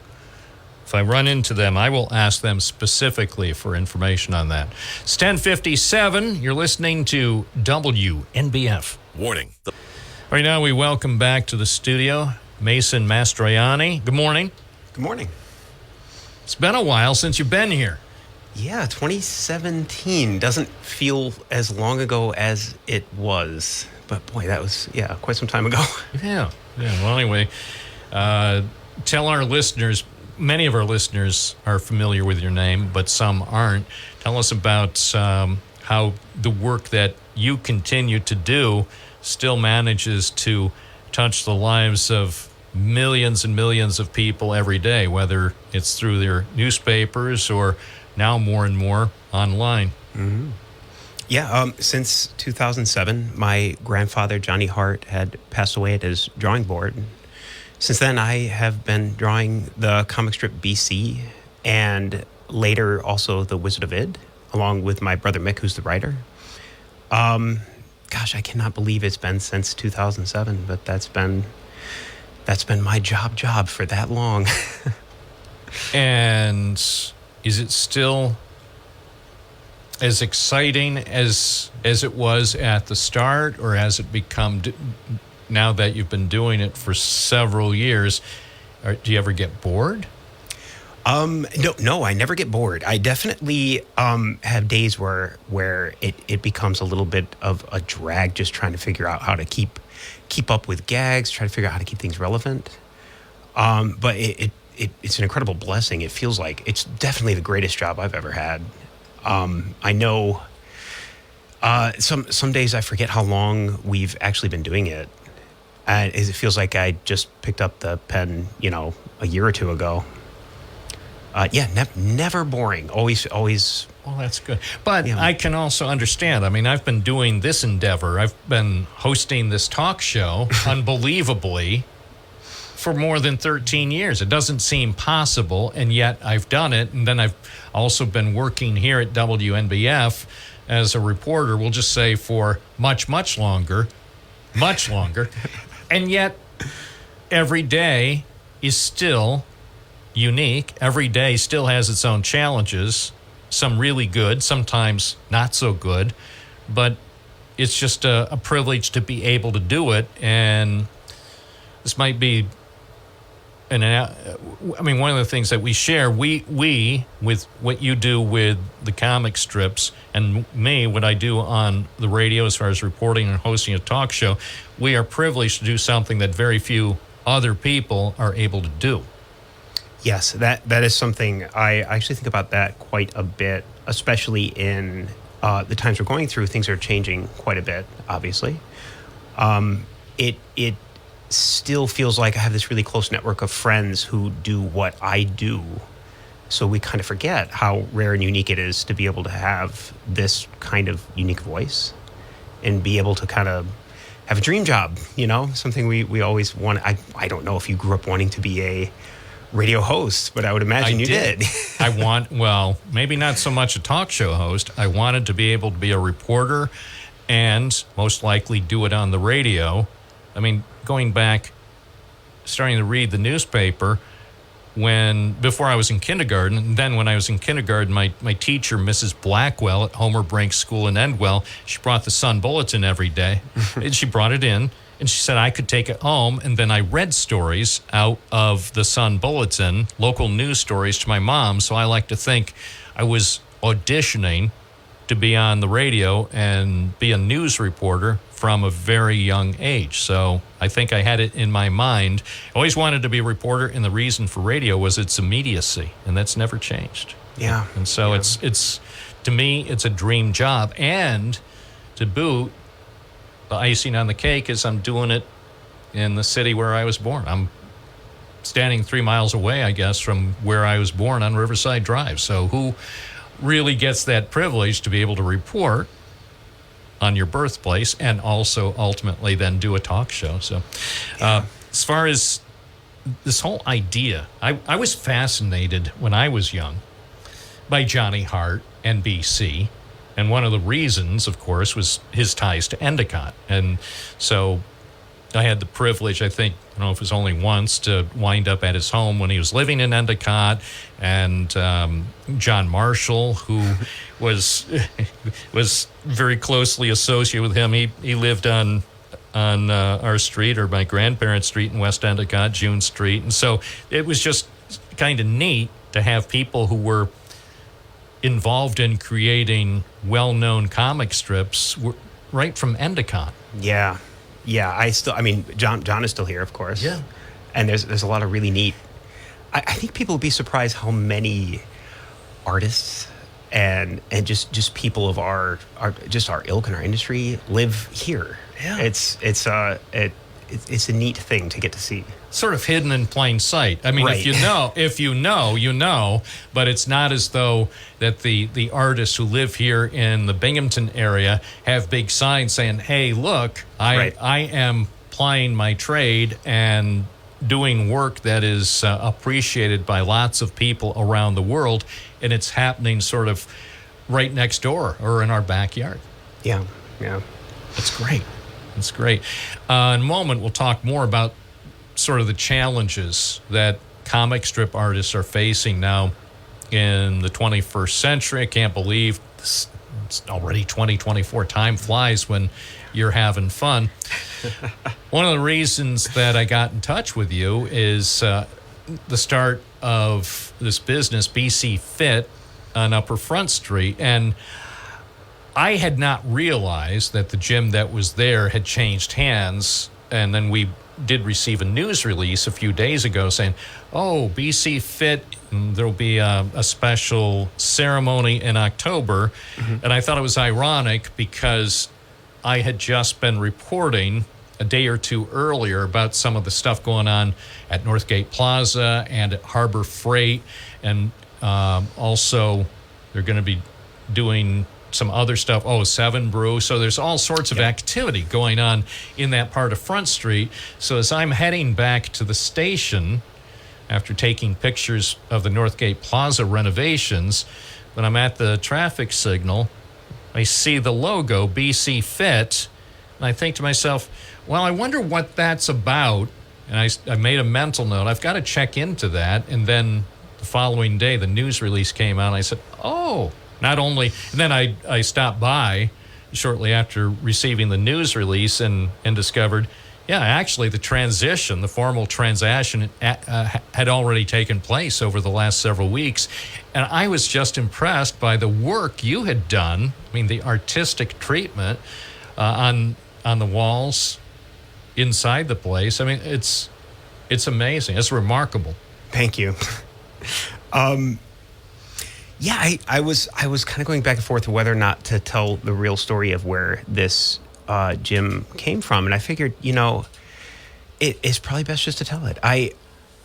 If I run into them, I will ask them specifically for information on that. It's 10:57. You're listening to WNBF. Warning. Right now, we welcome back to the studio Mason Mastroianni. Good morning. Good morning. It's been a while since you've been here. Yeah, 2017 doesn't feel as long ago as it was. But boy, that was, quite some time ago. Yeah. Well, anyway, tell our listeners, many of our listeners are familiar with your name, but some aren't. Tell us about how the work that you continue to do still manages to touch the lives of millions and millions of people every day, whether it's through their newspapers or now more and more online. Mm-hmm. Yeah, since 2007, my grandfather, Johnny Hart, had passed away at his drawing board. Since then, I have been drawing the comic strip BC and later also The Wizard of Id, along with my brother Mick, who's the writer. Gosh, I cannot believe it's been since 2007, but that's been my job for that long. And is it still as exciting as it was at the start, or has it become, now that you've been doing it for several years, do you ever get bored? No, I never get bored. I definitely have days where it becomes a little bit of a drag, just trying to figure out how to keep up with gags, try to figure out how to keep things relevant. But it's an incredible blessing. It feels like it's definitely the greatest job I've ever had. I know some days I forget how long we've actually been doing it. And it feels like I just picked up the pen, a year or two ago. Never boring. Always. Well, that's good. But I can also understand. I mean, I've been doing this endeavor. I've been hosting this talk show, unbelievably, for more than 13 years. It doesn't seem possible, and yet I've done it. And then I've also been working here at WNBF as a reporter, we'll just say for much, much longer. And yet every day is still unique. Every day still has its own challenges, some really good, sometimes not so good, but it's just a privilege to be able to do it. And this might be one of the things that we share, we with what you do with the comic strips and me, what I do on the radio as far as reporting and hosting a talk show, we are privileged to do something that very few other people are able to do. Yes, that is something I actually think about that quite a bit, especially in the times we're going through. Things are changing quite a bit, obviously. It still feels like I have this really close network of friends who do what I do. So we kind of forget how rare and unique it is to be able to have this kind of unique voice and be able to kind of have a dream job, something we always want. I don't know if you grew up wanting to be a radio host, but I would imagine you did. Maybe not so much a talk show host. I wanted to be able to be a reporter and most likely do it on the radio. I mean, going back, starting to read the newspaper before I was in kindergarten, and then when I was in kindergarten, my teacher, Mrs. Blackwell at Homer Brink School in Endwell, she brought the Sun Bulletin every day. And she brought it in, and she said I could take it home, and then I read stories out of the Sun Bulletin, local news stories, to my mom. So I like to think I was auditioning to be on the radio and be a news reporter from a very young age. So I think I had it in my mind. I always wanted to be a reporter, and the reason for radio was its immediacy, and that's never changed. Yeah. And so it's to me, it's a dream job. And to boot, the icing on the cake is I'm doing it in the city where I was born. I'm standing 3 miles away, I guess, from where I was born on Riverside Drive. So who really gets that privilege to be able to report on your birthplace and also ultimately then do a talk show? So as far as this whole idea, I was fascinated when I was young by Johnny Hart and BC. And one of the reasons, of course, was his ties to Endicott. And so I had the privilege, I think, I don't know if it was only once, to wind up at his home when he was living in Endicott. And John Marshall, who was very closely associated with him, he lived on our street, or my grandparents' street in West Endicott, June Street. And so it was just kind of neat to have people who were involved in creating well-known comic strips right from Endicott. Yeah. I mean, John is still here, of course. Yeah. And there's a lot of really neat. I think people will be surprised how many artists and just people of our ilk in our industry live here. Yeah. It's a neat thing to get to see. Sort of hidden in plain sight. I mean, Right. if you know, you know, but it's not as though that the artists who live here in the Binghamton area have big signs saying, hey, look, I am plying my trade and doing work that is appreciated by lots of people around the world, and it's happening sort of right next door or in our backyard. Yeah. That's great. That's great. In a moment, we'll talk more about sort of the challenges that comic strip artists are facing now in the 21st century. I can't believe it's already 2024. Time flies when you're having fun. One of the reasons that I got in touch with you is the start of this business, BC Fit, on Upper Front Street. And I had not realized that the gym that was there had changed hands. And then we did receive a news release a few days ago saying, oh, BC Fit, there'll be a special ceremony in October. Mm-hmm. And I thought it was ironic because I had just been reporting a day or two earlier about some of the stuff going on at Northgate Plaza and at Harbor Freight. And also they're going to be doing some other stuff. Seven Brew. So there's all sorts of activity going on in that part of Front Street. So as I'm heading back to the station after taking pictures of the Northgate Plaza renovations, when I'm at the traffic signal, I see the logo BC Fit, and I think to myself, well, I wonder what that's about. And I made a mental note. I've got to check into that. And then the following day, the news release came out, and I said, not only, and then I stopped by shortly after receiving the news release and discovered, actually the formal transaction had already taken place over the last several weeks. And I was just impressed by the work you had done. I mean, the artistic treatment on the walls inside the place. I mean, it's amazing. It's remarkable. Thank you. I was kind of going back and forth to whether or not to tell the real story of where this gym came from, and I figured, it's probably best just to tell it.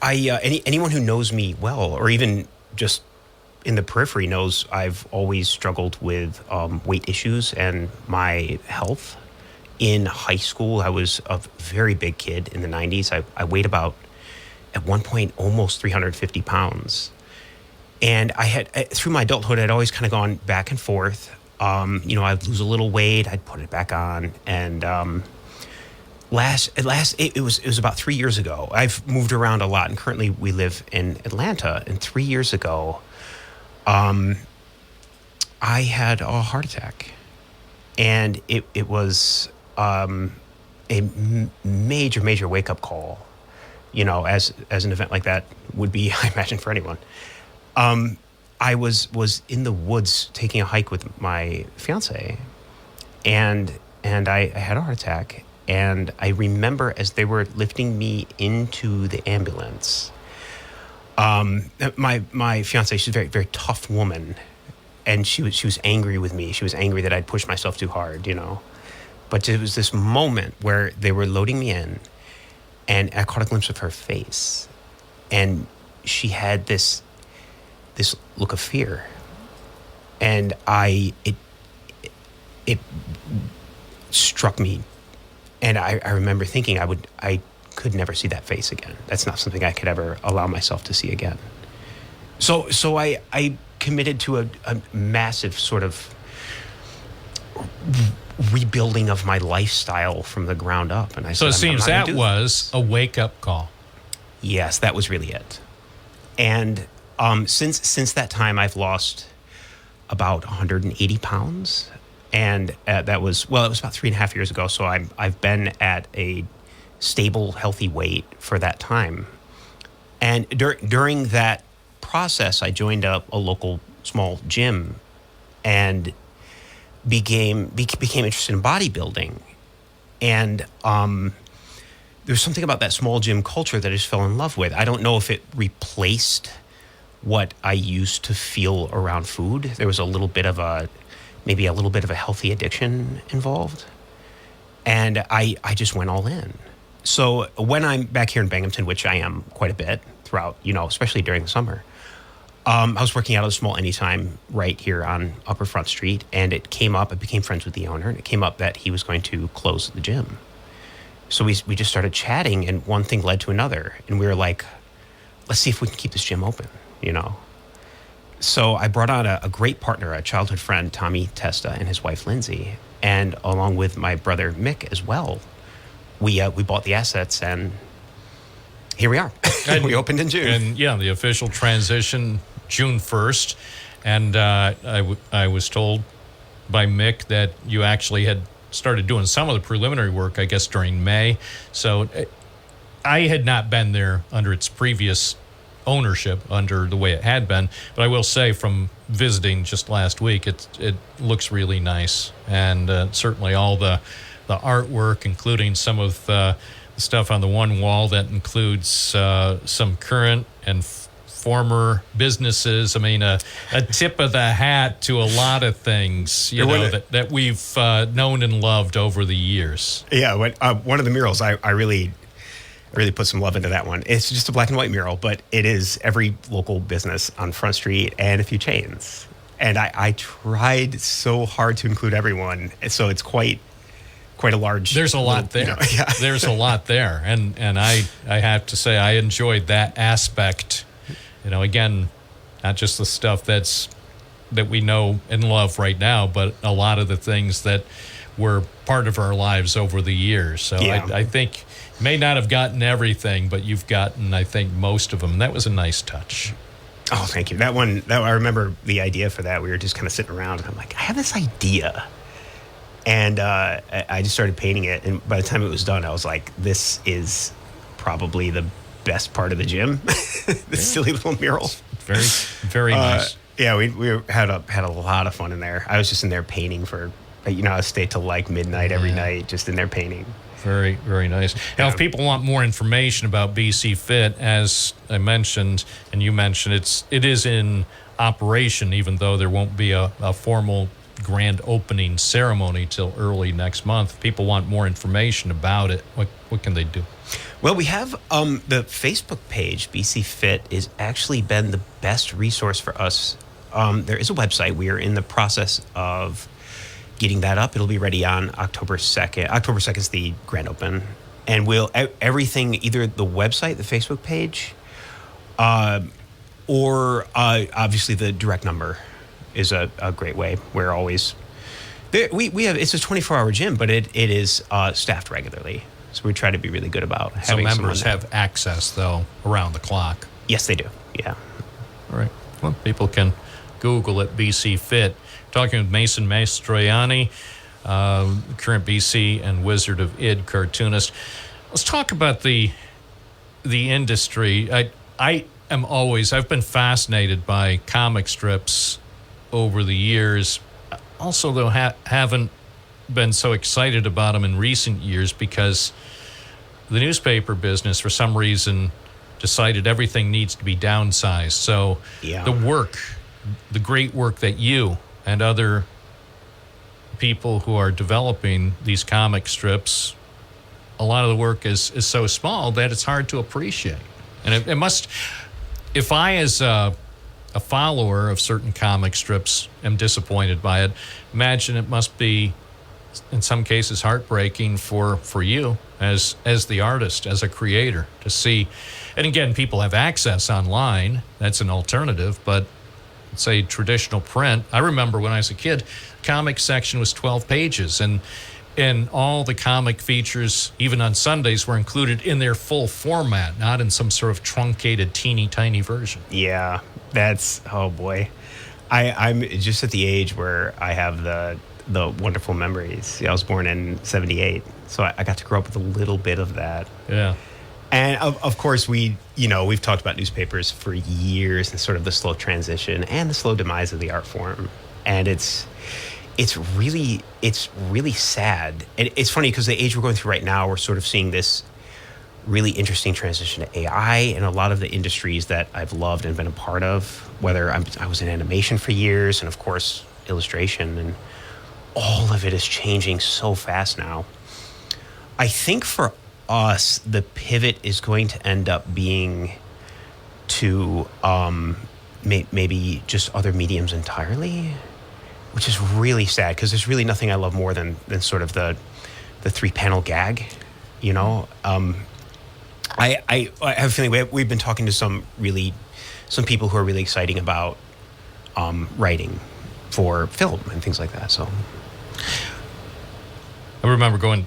Anyone who knows me well, or even just in the periphery, knows I've always struggled with weight issues and my health. In high school, I was a very big kid in the 90s. I weighed about, at one point, almost 350 pounds. And I had, through my adulthood, I'd always kind of gone back and forth. I'd lose a little weight, I'd put it back on. And it was about 3 years ago. I've moved around a lot, and currently we live in Atlanta. And 3 years ago, I had a heart attack. And it was a major wake-up call, as an event like that would be, I imagine, for anyone. I was in the woods taking a hike with my fiance, and I had a heart attack. And I remember as they were lifting me into the ambulance, my fiance, she's a very, very tough woman, and she was angry with me. She was angry that I'd pushed myself too hard, But it was this moment where they were loading me in, and I caught a glimpse of her face, and she had this look of fear, and it struck me, and I remember thinking I could never see that face again. That's not something I could ever allow myself to see again. So I committed to a massive sort of rebuilding of my lifestyle from the ground up. And I So said, it seems I'm not that gonna do was a wake-up call. Yes, that was really it. And since that time, I've lost about 180 pounds. And it was about 3.5 years ago. So I've been at a stable, healthy weight for that time. And during that process, I joined a local small gym and became interested in bodybuilding. And there's something about that small gym culture that I just fell in love with. I don't know if it replaced what I used to feel around food. There was maybe a little bit of a healthy addiction involved. And I just went all in. So when I'm back here in Binghamton, which I am quite a bit throughout, especially during the summer, I was working out at a small Anytime right here on Upper Front Street, and it came up, I became friends with the owner, and it came up that he was going to close the gym. So we just started chatting, and one thing led to another, and we were like, let's see if we can keep this gym open, So I brought on a great partner, a childhood friend, Tommy Testa, and his wife, Lindsay, and along with my brother, Mick, as well. We bought the assets, and here we are. We opened in June. And the official transition June 1st. And I was told by Mick that you actually had started doing some of the preliminary work, I guess, during May. So I had not been there under its previous ownership, under the way it had been. But I will say, from visiting just last week, it looks really nice. And certainly all the artwork, including some of the stuff on the one wall that includes some current and former businesses. I mean, a tip of the hat to a lot of things, that we've known and loved over the years. Yeah, one of the murals, I really put some love into that one. It's just a black and white mural, but it is every local business on Front Street and a few chains. And I tried so hard to include everyone, so it's quite a large. There's a lot there. Yeah. There's a lot there, and I have to say I enjoyed that aspect. Again, not just the stuff that we know and love right now, but a lot of the things that were part of our lives over the years. So I think you may not have gotten everything, but you've gotten, I think, most of them. And that was a nice touch. Oh, thank you. I remember the idea for that. We were just kind of sitting around, and I'm like, I have this idea. And I just started painting it. And by the time it was done, I was like, this is probably the best part of the gym. This silly little mural. Very, very nice. Yeah, we had a lot of fun in there. I was just in there painting for, I stayed till like midnight every night, just in there painting. Very, very nice. Now, if people want more information about BC Fit, as I mentioned, and you mentioned, it is in operation, even though there won't be a formal grand opening ceremony till early next month. If people want more information about it, what can they do? Well, we have the Facebook page. BC Fit has actually been the best resource for us. There is a website. We are in the process of getting that up. It'll be ready on October 2nd. October 2nd is the grand open. And everything, either the website, the Facebook page, or obviously the direct number is a great way. We're always we have, it's a 24-hour gym, but it is staffed regularly. So we try to be really good about having members have access, though, around the clock. Yes, they do. Yeah. All right. Well, people can Google it, BC Fit. Talking with Mason Mastroianni, current BC and Wizard of Id cartoonist. Let's talk about the industry. I've been fascinated by comic strips over the years. Also, though, haven't been so excited about them in recent years because the newspaper business, for some reason, decided everything needs to be downsized. So the great work that you and other people who are developing these comic strips, a lot of the work is so small that it's hard to appreciate. And it must, if I, as a follower of certain comic strips, am disappointed by it, imagine it must be, in some cases, heartbreaking for you as the artist, as a creator, to see. And again, people have access online. That's an alternative, but say, traditional print. I remember when I was a kid, comic section was 12 pages, and all the comic features, even on Sundays, were included in their full format, not in some sort of truncated, teeny tiny version. Yeah, that's, oh boy. I'm just at the age where I have the wonderful memories. I was born in 78, so I got to grow up with a little bit of that. Yeah. And of course, we've talked about newspapers for years and sort of the slow transition and the slow demise of the art form. And it's really sad. And it's funny because the age we're going through right now, we're sort of seeing this really interesting transition to AI and a lot of the industries that I've loved and been a part of, whether I was in animation for years and, of course, illustration, and all of it is changing so fast now. I think for us, the pivot is going to end up being to maybe just other mediums entirely, which is really sad because there's really nothing I love more than sort of the 3-panel gag, you know. I have a feeling we've been talking to some people who are really exciting about writing for film and things like that. So I remember going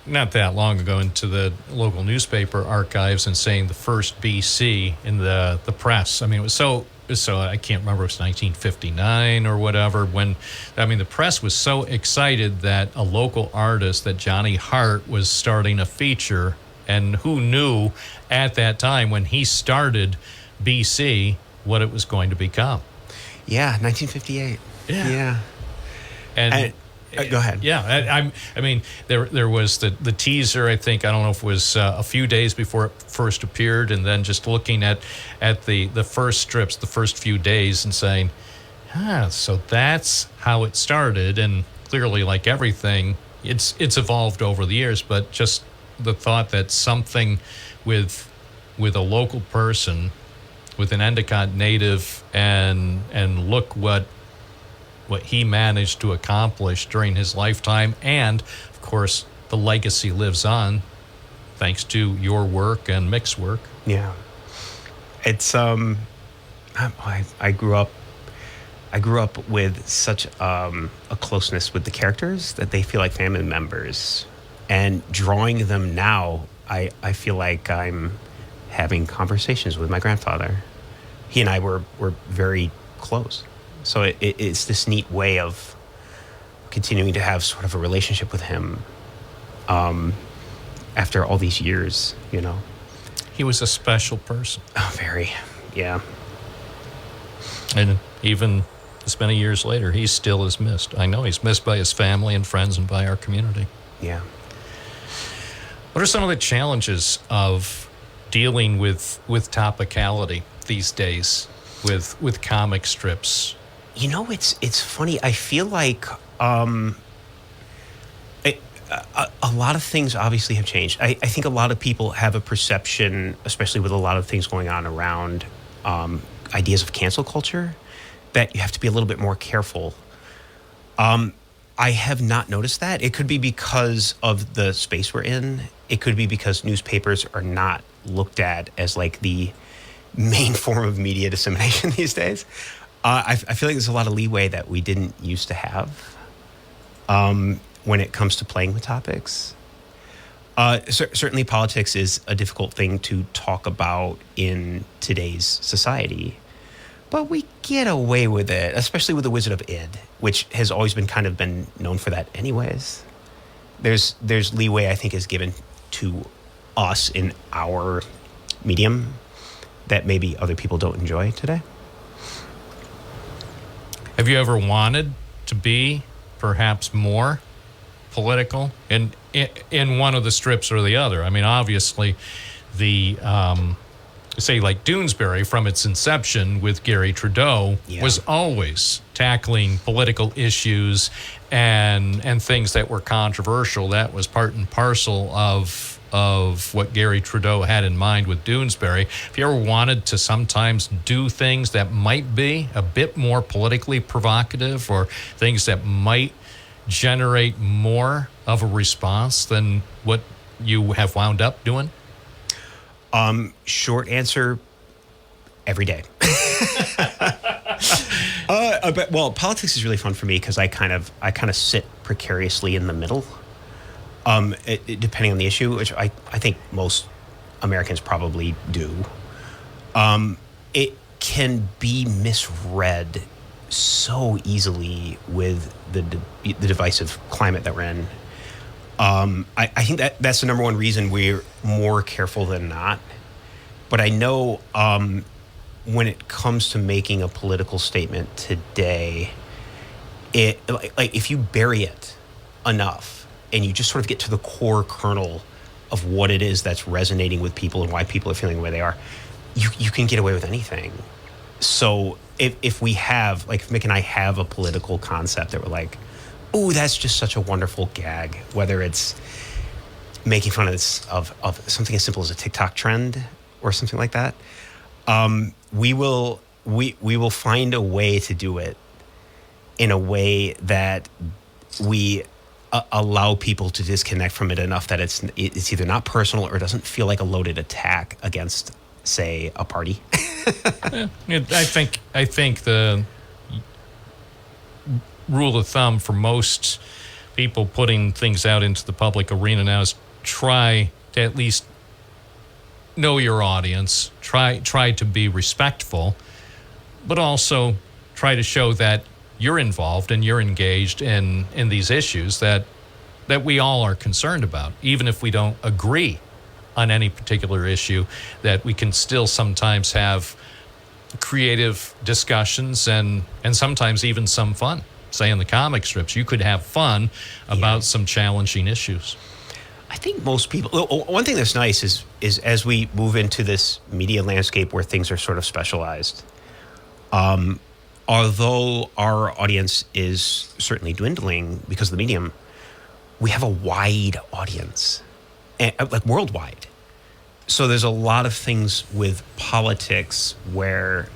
not that long ago into the local newspaper archives and saying the first BC in the press. I mean, it was so I can't remember if it was 1959 or whatever, when, I mean, the press was so excited that a local artist, that Johnny Hart, was starting a feature. And who knew at that time when he started BC what it was going to become? Yeah, 1958. Yeah. And go ahead. Yeah, I mean, there was the teaser. I think, I don't know if it was a few days before it first appeared, and then just looking at the first strips, the first few days, and saying, so that's how it started. And clearly, like everything, it's evolved over the years. But just the thought that something with a local person, with an Endicott native, and look what he managed to accomplish during his lifetime, and of course the legacy lives on thanks to your work and Mick's work. Yeah, it's I grew up with such a closeness with the characters that they feel like family members, and drawing them now, I feel like I'm having conversations with my grandfather. He and I were very close. So it's this neat way of continuing to have sort of a relationship with him after all these years, you know. He was a special person. Oh, very, yeah. And even this many years later, he still is missed. I know he's missed by his family and friends and by our community. Yeah. What are some of the challenges of dealing with topicality these days with comic strips? You know, it's funny. I feel like a lot of things obviously have changed. I think a lot of people have a perception, especially with a lot of things going on around ideas of cancel culture, that you have to be a little bit more careful. I have not noticed that. It could be because of the space we're in. It could be because newspapers are not looked at as like the main form of media dissemination these days. I feel like there's a lot of leeway that we didn't used to have when it comes to playing with topics. Certainly politics is a difficult thing to talk about in today's society, but we get away with it, especially with The Wizard of Id, which has always been known for that anyways. There's leeway, I think, is given to us in our medium that maybe other people don't enjoy today. Have you ever wanted to be perhaps more political in one of the strips or the other? I mean, obviously, the say like Doonesbury from its inception with Gary Trudeau was always tackling political issues and things that were controversial. That was part and parcel of what Gary Trudeau had in mind with Doonesbury. If you ever wanted to sometimes do things that might be a bit more politically provocative, or things that might generate more of a response than what you have wound up doing? Short answer, every day. Well, politics is really fun for me because I kind of sit precariously in the middle, depending on the issue, which I think most Americans probably do. It can be misread so easily with the divisive climate that we're in. I think that's the number one reason we're more careful than not. But I know when it comes to making a political statement today, like if you bury it enough and you just sort of get to the core kernel of what it is that's resonating with people and why people are feeling the way they are, you can get away with anything. So if we have, like, if Mick and I have a political concept that we're like, ooh, that's just such a wonderful gag, whether it's making fun of something as simple as a TikTok trend or something like that, we will find a way to do it in a way that we allow people to disconnect from it enough that it's either not personal or doesn't feel like a loaded attack against, say, a party. I think the rule of thumb for most people putting things out into the public arena now is try to at least know your audience, try to be respectful, but also try to show that you're involved and you're engaged in these issues that we all are concerned about, even if we don't agree on any particular issue, that we can still sometimes have creative discussions and sometimes even some fun. Say in the comic strips, you could have fun about some challenging issues. I think most people, one thing that's nice is as we move into this media landscape where things are sort of specialized, although our audience is certainly dwindling because of the medium, we have a wide audience, like worldwide. So there's a lot of things with politics where,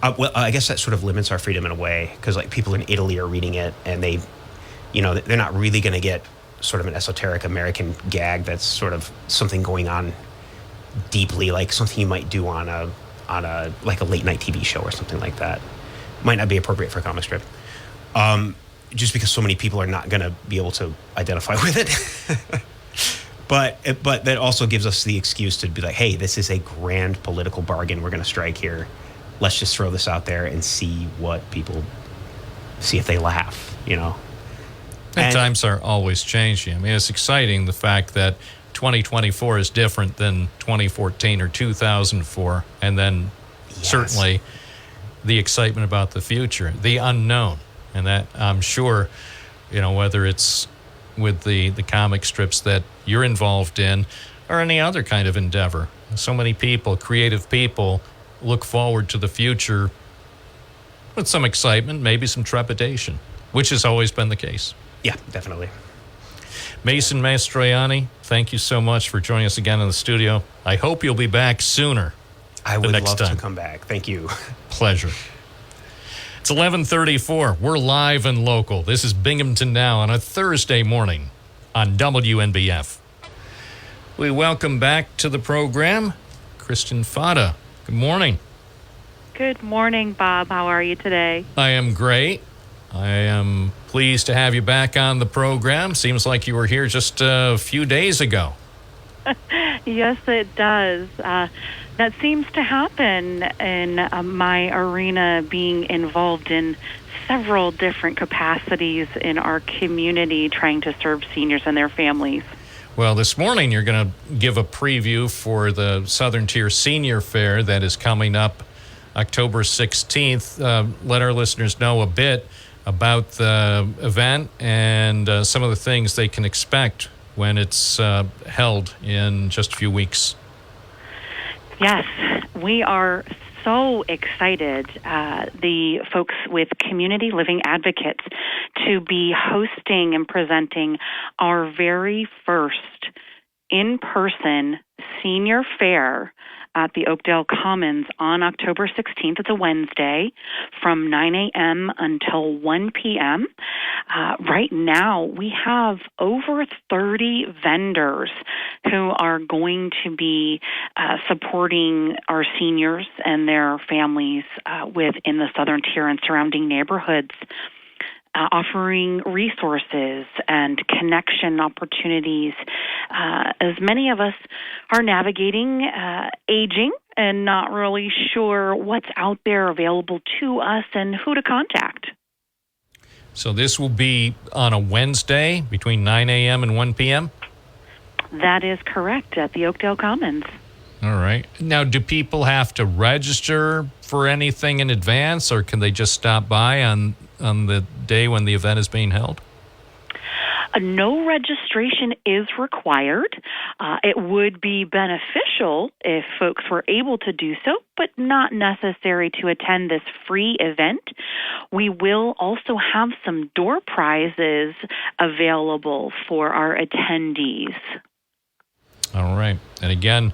I guess that sort of limits our freedom in a way, because like people in Italy are reading it and they're not really going to get sort of an esoteric American gag that's sort of something going on deeply, like something you might do on a like a late night TV show or something like that. Might not be appropriate for a comic strip, just because so many people are not going to be able to identify with it. But that also gives us the excuse to be like, hey, this is a grand political bargain we're going to strike here. Let's just throw this out there and see if they laugh, And times are always changing. I mean, it's exciting, the fact that 2024 is different than 2014 or 2004. And then certainly the excitement about the future, the unknown. And that, I'm sure, whether it's with the comic strips that you're involved in or any other kind of endeavor, so many people, creative people, look forward to the future with some excitement, maybe some trepidation, which has always been the case. Yeah, definitely. Mason Mastroianni, thank you so much for joining us again in the studio. I hope you'll be back sooner. I would love to come back. Thank you. Pleasure. It's 11:34. We're live and local. This is Binghamton Now on a Thursday morning on WNBF. We welcome back to the program Kristen Fada. Good morning. Good morning, Bob. How are you today? I am great. I am pleased to have you back on the program. Seems like you were here just a few days ago. Yes, it does. That seems to happen in my arena, being involved in several different capacities in our community, trying to serve seniors and their families. Well, this morning you're going to give a preview for the Southern Tier Senior Fair that is coming up October 16th. Let our listeners know a bit about the event and some of the things they can expect when it's held in just a few weeks. Yes, we are so excited, the folks with Community Living Advocates, to be hosting and presenting our very first in-person senior fair at the Oakdale Commons on October 16th. It's a Wednesday from 9 a.m. until 1 p.m. Right now, we have over 30 vendors who are going to be supporting our seniors and their families within the Southern Tier and surrounding neighborhoods. Offering resources and connection opportunities as many of us are navigating aging and not really sure what's out there available to us and who to contact. So this will be on a Wednesday between 9 a.m. and 1 p.m.? That is correct, at the Oakdale Commons. All right. Now, do people have to register for anything in advance, or can they just stop by on the day when the event is being held? No registration is required. It would be beneficial if folks were able to do so, but not necessary to attend this free event. We will also have some door prizes available for our attendees. All right. And again,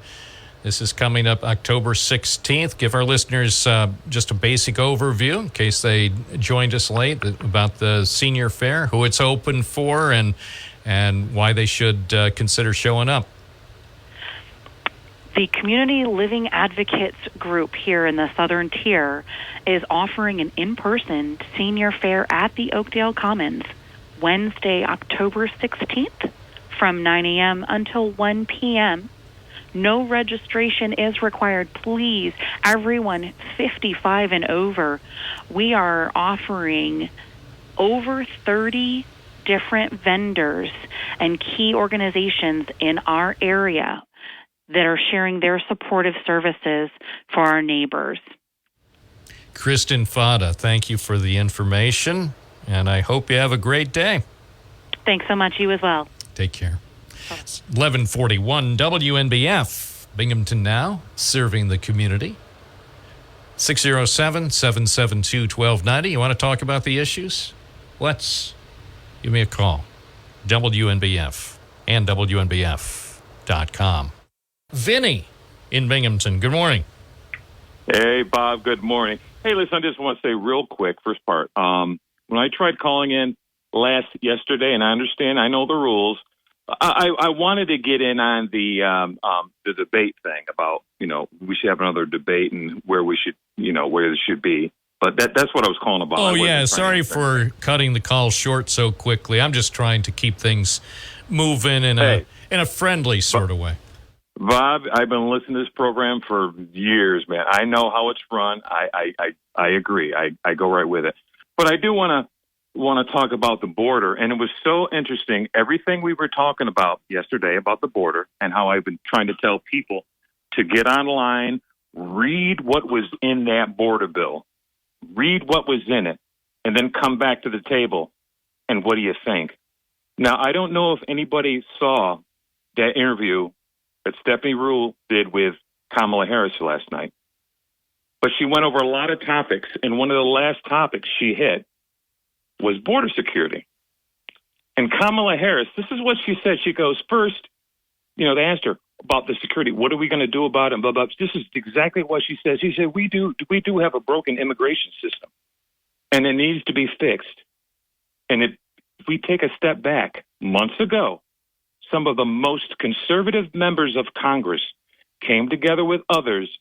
this is coming up October 16th. Give our listeners just a basic overview in case they joined us late about the senior fair, who it's open for, and why they should consider showing up. The Community Living Advocates group here in the Southern Tier is offering an in-person senior fair at the Oakdale Commons Wednesday, October 16th from 9 a.m. until 1 p.m. No registration is required. Please, everyone 55 and over, we are offering over 30 different vendors and key organizations in our area that are sharing their supportive services for our neighbors. Kristen Fada, thank you for the information, and I hope you have a great day. Thanks so much. You as well. Take care. 1141 WNBF, Binghamton Now, serving the community. 607-772-1290. You want to talk about the issues? Give me a call. WNBF and WNBF.com. Vinny in Binghamton, good morning. Hey, Bob, good morning. Hey, listen, I just want to say real quick, first part. When I tried calling in yesterday, and I understand, I know the rules, I wanted to get in on the debate thing about, we should have another debate and where we should, where this should be. But that's what I was calling about. Oh, yeah. Sorry for cutting the call short so quickly. I'm just trying to keep things moving in a friendly sort of way. Bob, I've been listening to this program for years, man. I know how it's run. I agree. I go right with it. But I do want to talk about the border, and it was so interesting. Everything we were talking about yesterday about the border and how I've been trying to tell people to get online, read what was in that border bill, read what was in it, and then come back to the table. And what do you think? Now, I don't know if anybody saw that interview that Stephanie Ruhle did with Kamala Harris last night, but she went over a lot of topics, and one of the last topics she hit was border security. And Kamala Harris, this is what she said. She goes, first, they asked her about the security. What are we going to do about it? Blah, blah. This is exactly what she said. She said, we do have a broken immigration system, and it needs to be fixed. And if we take a step back, months ago, some of the most conservative members of Congress came together with others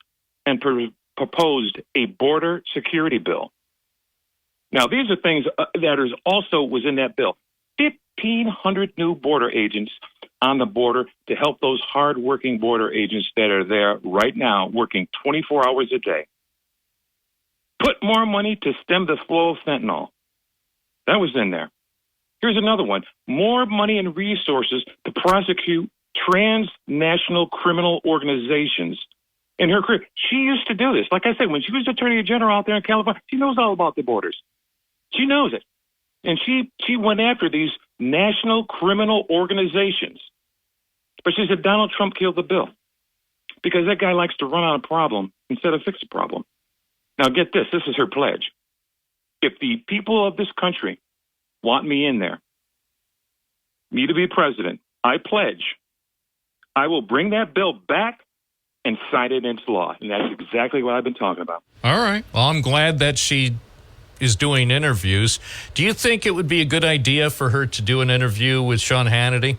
and proposed a border security bill. Now, these are things that was in that bill. 1,500 new border agents on the border to help those hardworking border agents that are there right now working 24 hours a day. Put more money to stem the flow of fentanyl. That was in there. Here's another one. More money and resources to prosecute transnational criminal organizations. In her career, she used to do this. Like I said, when she was Attorney General out there in California, she knows all about the borders. She knows it. And she went after these national criminal organizations. But she said Donald Trump killed the bill because that guy likes to run on a problem instead of fix a problem. Now get this. This is her pledge. If the people of this country want me in there, me to be president, I pledge I will bring that bill back and sign it into law. And that's exactly what I've been talking about. All right. Well, I'm glad that she is doing interviews. Do you think it would be a good idea for her to do an interview with Sean Hannity?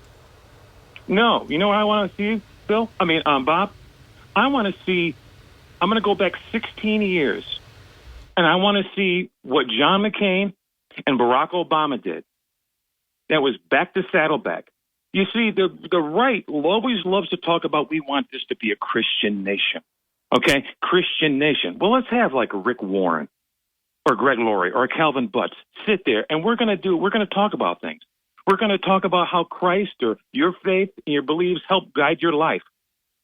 No. You know what I want to see, Bill? Bob? I want to see, I'm going to go back 16 years, and I want to see what John McCain and Barack Obama did. That was back to Saddleback. You see, the right always loves to talk about we want this to be a Christian nation. Okay? Christian nation. Well, let's have like a Rick Warren or Greg Laurie or Calvin Butts sit there, and we're going to talk about things. We're going to talk about how Christ or your faith and your beliefs help guide your life.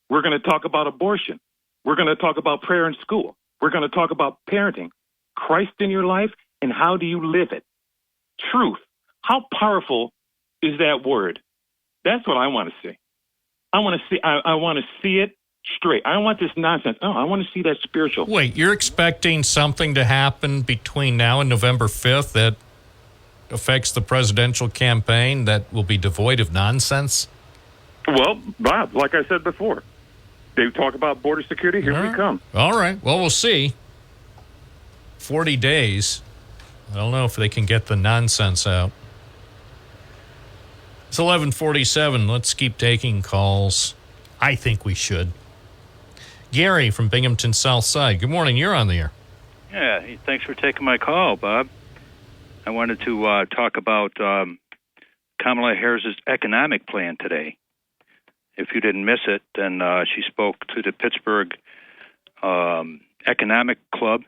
We're going to talk about abortion. We're going to talk about prayer in school. We're going to talk about parenting. Christ in your life, and how do you live it? Truth. How powerful is that word? That's what I want to see. I want to see it straight. I don't want this nonsense. Oh, I want to see that spiritual. Wait, you're expecting something to happen between now and November 5th that affects the presidential campaign that will be devoid of nonsense? Well, Bob, like I said before, they talk about border security. Here we come. All right. Well, we'll see. 40 days. I don't know if they can get the nonsense out. It's 11:47. Let's keep taking calls. I think we should. Gary from Binghamton South Side. Good morning. You're on the air. Yeah, thanks for taking my call, Bob. I wanted to talk about Kamala Harris's economic plan today. If you didn't miss it, then she spoke to the Pittsburgh Economic Club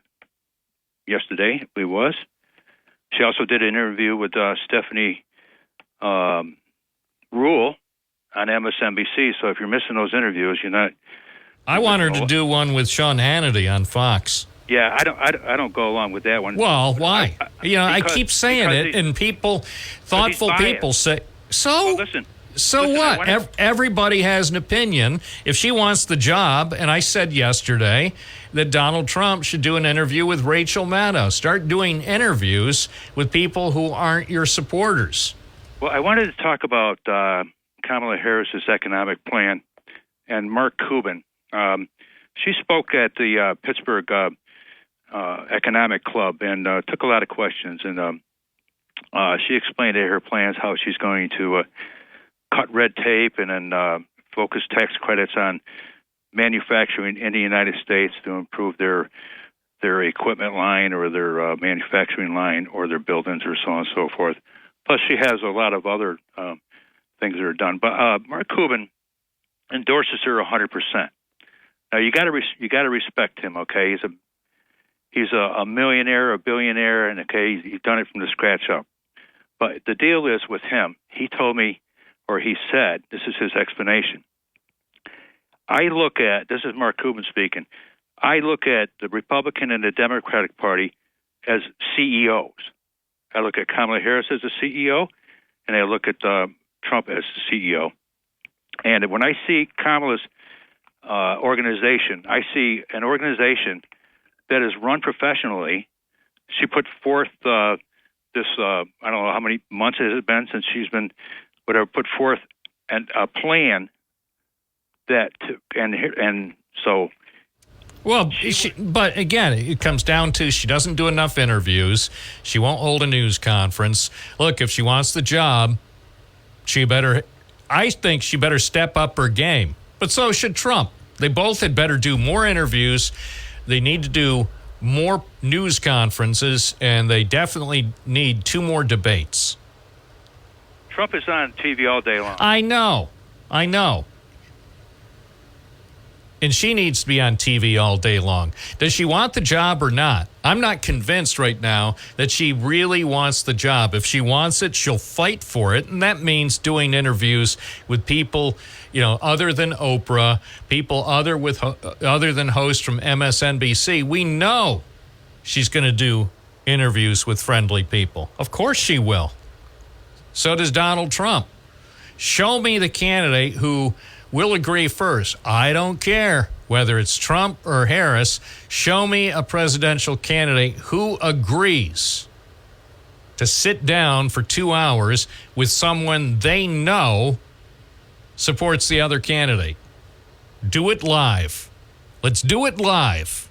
yesterday, I believe it was. She also did an interview with Stephanie Rule on MSNBC. So if you're missing those interviews, you're not. I want her to do one with Sean Hannity on Fox. Yeah, I don't go along with that one. Well, why? I keep saying it, and thoughtful people say so. Well, listen. So what? Everybody has an opinion. If she wants the job, and I said yesterday that Donald Trump should do an interview with Rachel Maddow. Start doing interviews with people who aren't your supporters. Well, I wanted to talk about Kamala Harris's economic plan and Mark Cuban. She spoke at the Pittsburgh Economic Club and took a lot of questions. And she explained her plans, how she's going to cut red tape and then focus tax credits on manufacturing in the United States to improve their equipment line or their manufacturing line or their buildings or so on and so forth. Plus, she has a lot of other things that are done. But Mark Cuban endorses her 100%. Now you got to respect him. Okay, he's a millionaire, a billionaire, and okay, he's done it from the scratch up. But the deal is with him. He told me, or he said, this is his explanation. This is Mark Cuban speaking, I look at the Republican and the Democratic Party as CEOs. I look at Kamala Harris as a CEO, and I look at Trump as the CEO. And when I see Kamala's organization, I see an organization that is run professionally. She put forth I don't know how many months it has been since she's been put forth a plan but again, it comes down to she doesn't do enough interviews. She won't hold a news conference. Look, if she wants the job, I think she better step up her game. But so should Trump. They both had better do more interviews. They need to do more news conferences, and they definitely need 2 more debates. Trump is on TV all day long. I know. And she needs to be on TV all day long. Does she want the job or not? I'm not convinced right now that she really wants the job. If she wants it, she'll fight for it. And that means doing interviews with people, other than Oprah, people other than hosts from MSNBC. We know she's going to do interviews with friendly people. Of course she will. So does Donald Trump. Show me the candidate who will agree first. I don't care whether it's Trump or Harris. Show me a presidential candidate who agrees to sit down for 2 hours with someone they know supports the other candidate. Do it live. Let's do it live.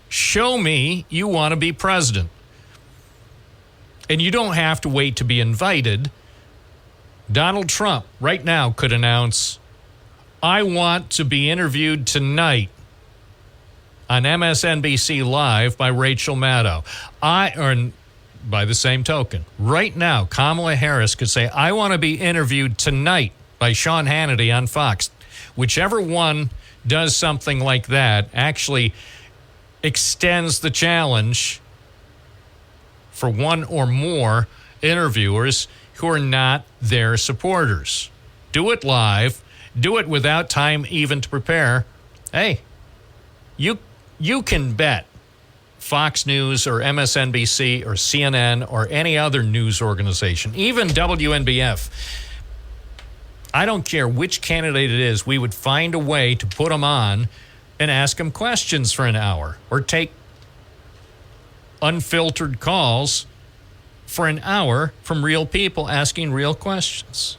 Show me you want to be president. And you don't have to wait to be invited. Donald Trump right now could announce, I want to be interviewed tonight on MSNBC Live by Rachel Maddow. Or by the same token, right now, Kamala Harris could say, I want to be interviewed tonight by Sean Hannity on Fox. Whichever one does something like that actually extends the challenge for one or more interviewers who are not their supporters. Do it live. Do it without time even to prepare. Hey, you can bet Fox News or MSNBC or CNN or any other news organization, even WNBF, I don't care which candidate it is, we would find a way to put them on and ask them questions for an hour or take unfiltered calls for an hour from real people asking real questions.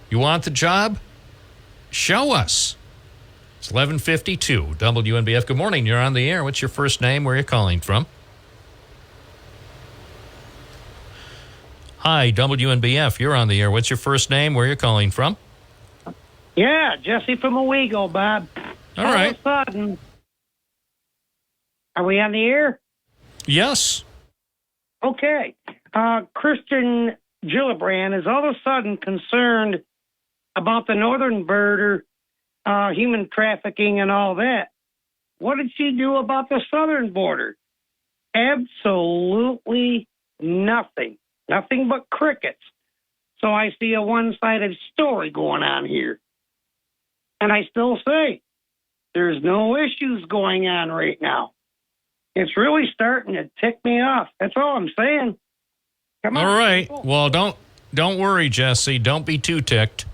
You want the job? Show us. It's 11:52, WNBF. Good morning. You're on the air. What's your first name? Where are you calling from? Hi, WNBF. You're on the air. What's your first name? Where are you calling from? Yeah, Jesse from Owego, Bob. All right. All of a sudden, are we on the air? Yes. Okay. Christian Gillibrand is all of a sudden concerned about the northern border, human trafficking and all that. What did she do about the southern border? Absolutely nothing. Nothing but crickets. So I see a one-sided story going on here. And I still say, there's no issues going on right now. It's really starting to tick me off. That's all I'm saying. Come on. All right. Well, don't worry, Jesse. Don't be too ticked.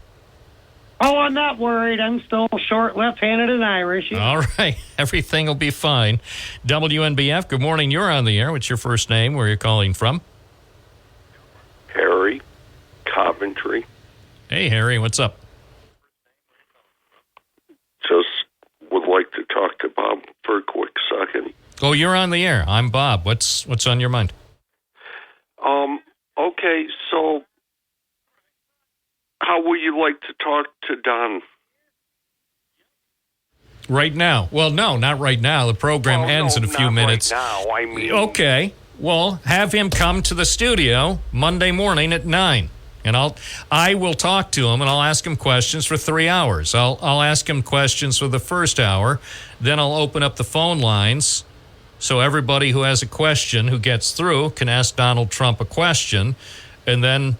Oh, I'm not worried. I'm still short, left-handed, and Irish. All right. Everything will be fine. WNBF, good morning. You're on the air. What's your first name? Where are you calling from? Harry, Coventry. Hey, Harry. What's up? Just would like to talk to Bob for a quick second. Oh, you're on the air. I'm Bob. What's on your mind? Okay, so how would you like to talk to Don? Right now? Well, no, not right now. The program ends in a few minutes. Right now, I mean. Okay. Well, have him come to the studio Monday morning at 9. And I will talk to him and I'll ask him questions for 3 hours. I'll ask him questions for the first hour. Then I'll open up the phone lines so everybody who has a question who gets through can ask Donald Trump a question. And then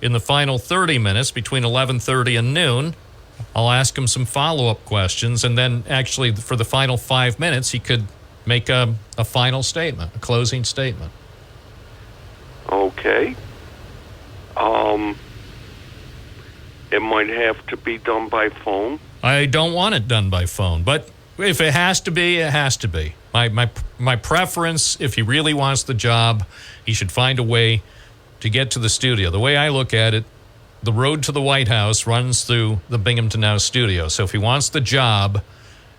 in the final 30 minutes between 11:30 and noon, I'll ask him some follow-up questions. And then actually for the final 5 minutes, he could make a final statement, a closing statement. Okay. It might have to be done by phone. I don't want it done by phone, but if it has to be, it has to be. My preference, if he really wants the job, he should find a way to get to the studio. The way I look at it, the road to the White House runs through the Binghamton Now studio. So if he wants the job,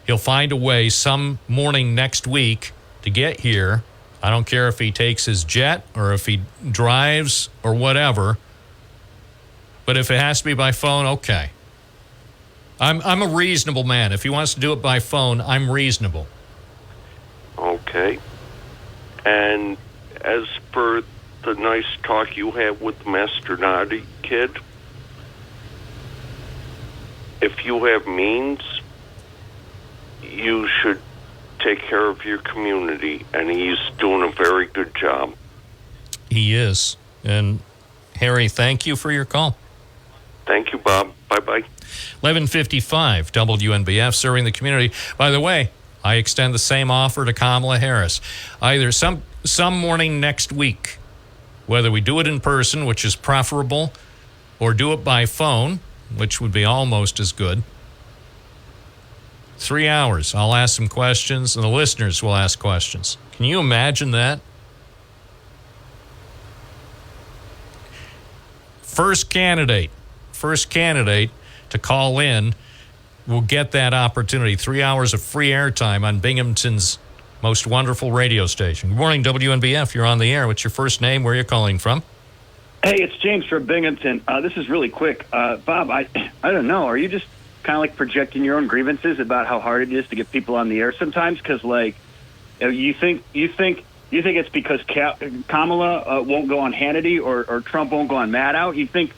he'll find a way some morning next week to get here. I don't care if he takes his jet or if he drives or whatever. But if it has to be by phone, okay. I'm a reasonable man. If he wants to do it by phone, I'm reasonable. Okay. And as for the nice talk you had with the Masternati kid, if you have means, you should take care of your community, and he's doing a very good job. He is. And Harry, thank you for your call. Thank you, Bob. Bye-bye. 11:55, WNBF, serving the community. By the way, I extend the same offer to Kamala Harris. Either some morning next week, whether we do it in person, which is preferable, or do it by phone, which would be almost as good. 3 hours. I'll ask some questions, and the listeners will ask questions. Can you imagine that? First candidate to call in will get that opportunity. 3 hours of free airtime on Binghamton's most wonderful radio station. Good morning, WNBF. You're on the air. What's your first name? Where are you calling from? Hey, it's James from Binghamton. This is really quick. Bob, I don't know. Are you just kind of like projecting your own grievances about how hard it is to get people on the air sometimes? Because, like, you think it's because Kamala won't go on Hannity or Trump won't go on Maddow? You think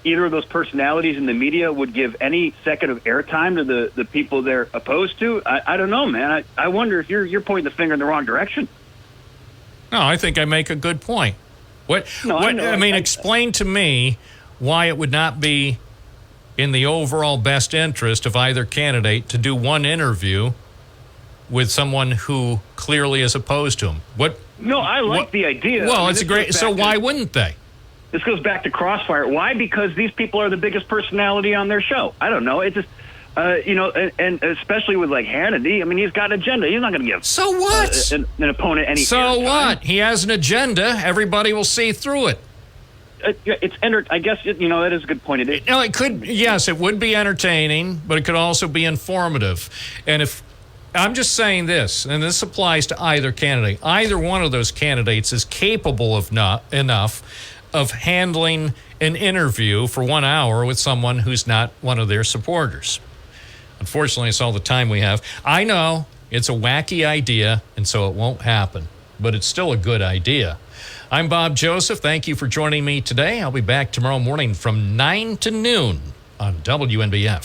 either of those personalities in the media would give any second of airtime to the people they're opposed to? I don't know, man. I wonder if you're pointing the finger in the wrong direction. No, I think I make a good point. Explain to me why it would not be in the overall best interest of either candidate to do one interview with someone who clearly is opposed to him. I like the idea. Well, it's great. So why wouldn't they? This goes back to Crossfire. Why? Because these people are the biggest personality on their show. I don't know. It's just, and especially with like Hannity. I mean, he's got an agenda. He's not going to give. So what? An opponent any. So what? He has an agenda. Everybody will see through it. It's I guess that is a good point. It could. Yes, it would be entertaining, but it could also be informative. And if I'm just saying this, and this applies to either candidate, either one of those candidates is capable of enough of handling an interview for 1 hour with someone who's not one of their supporters. Unfortunately, it's all the time we have. I know it's a wacky idea, and so it won't happen, but it's still a good idea. I'm Bob Joseph. Thank you for joining me today. I'll be back tomorrow morning from 9 to noon on WNBF.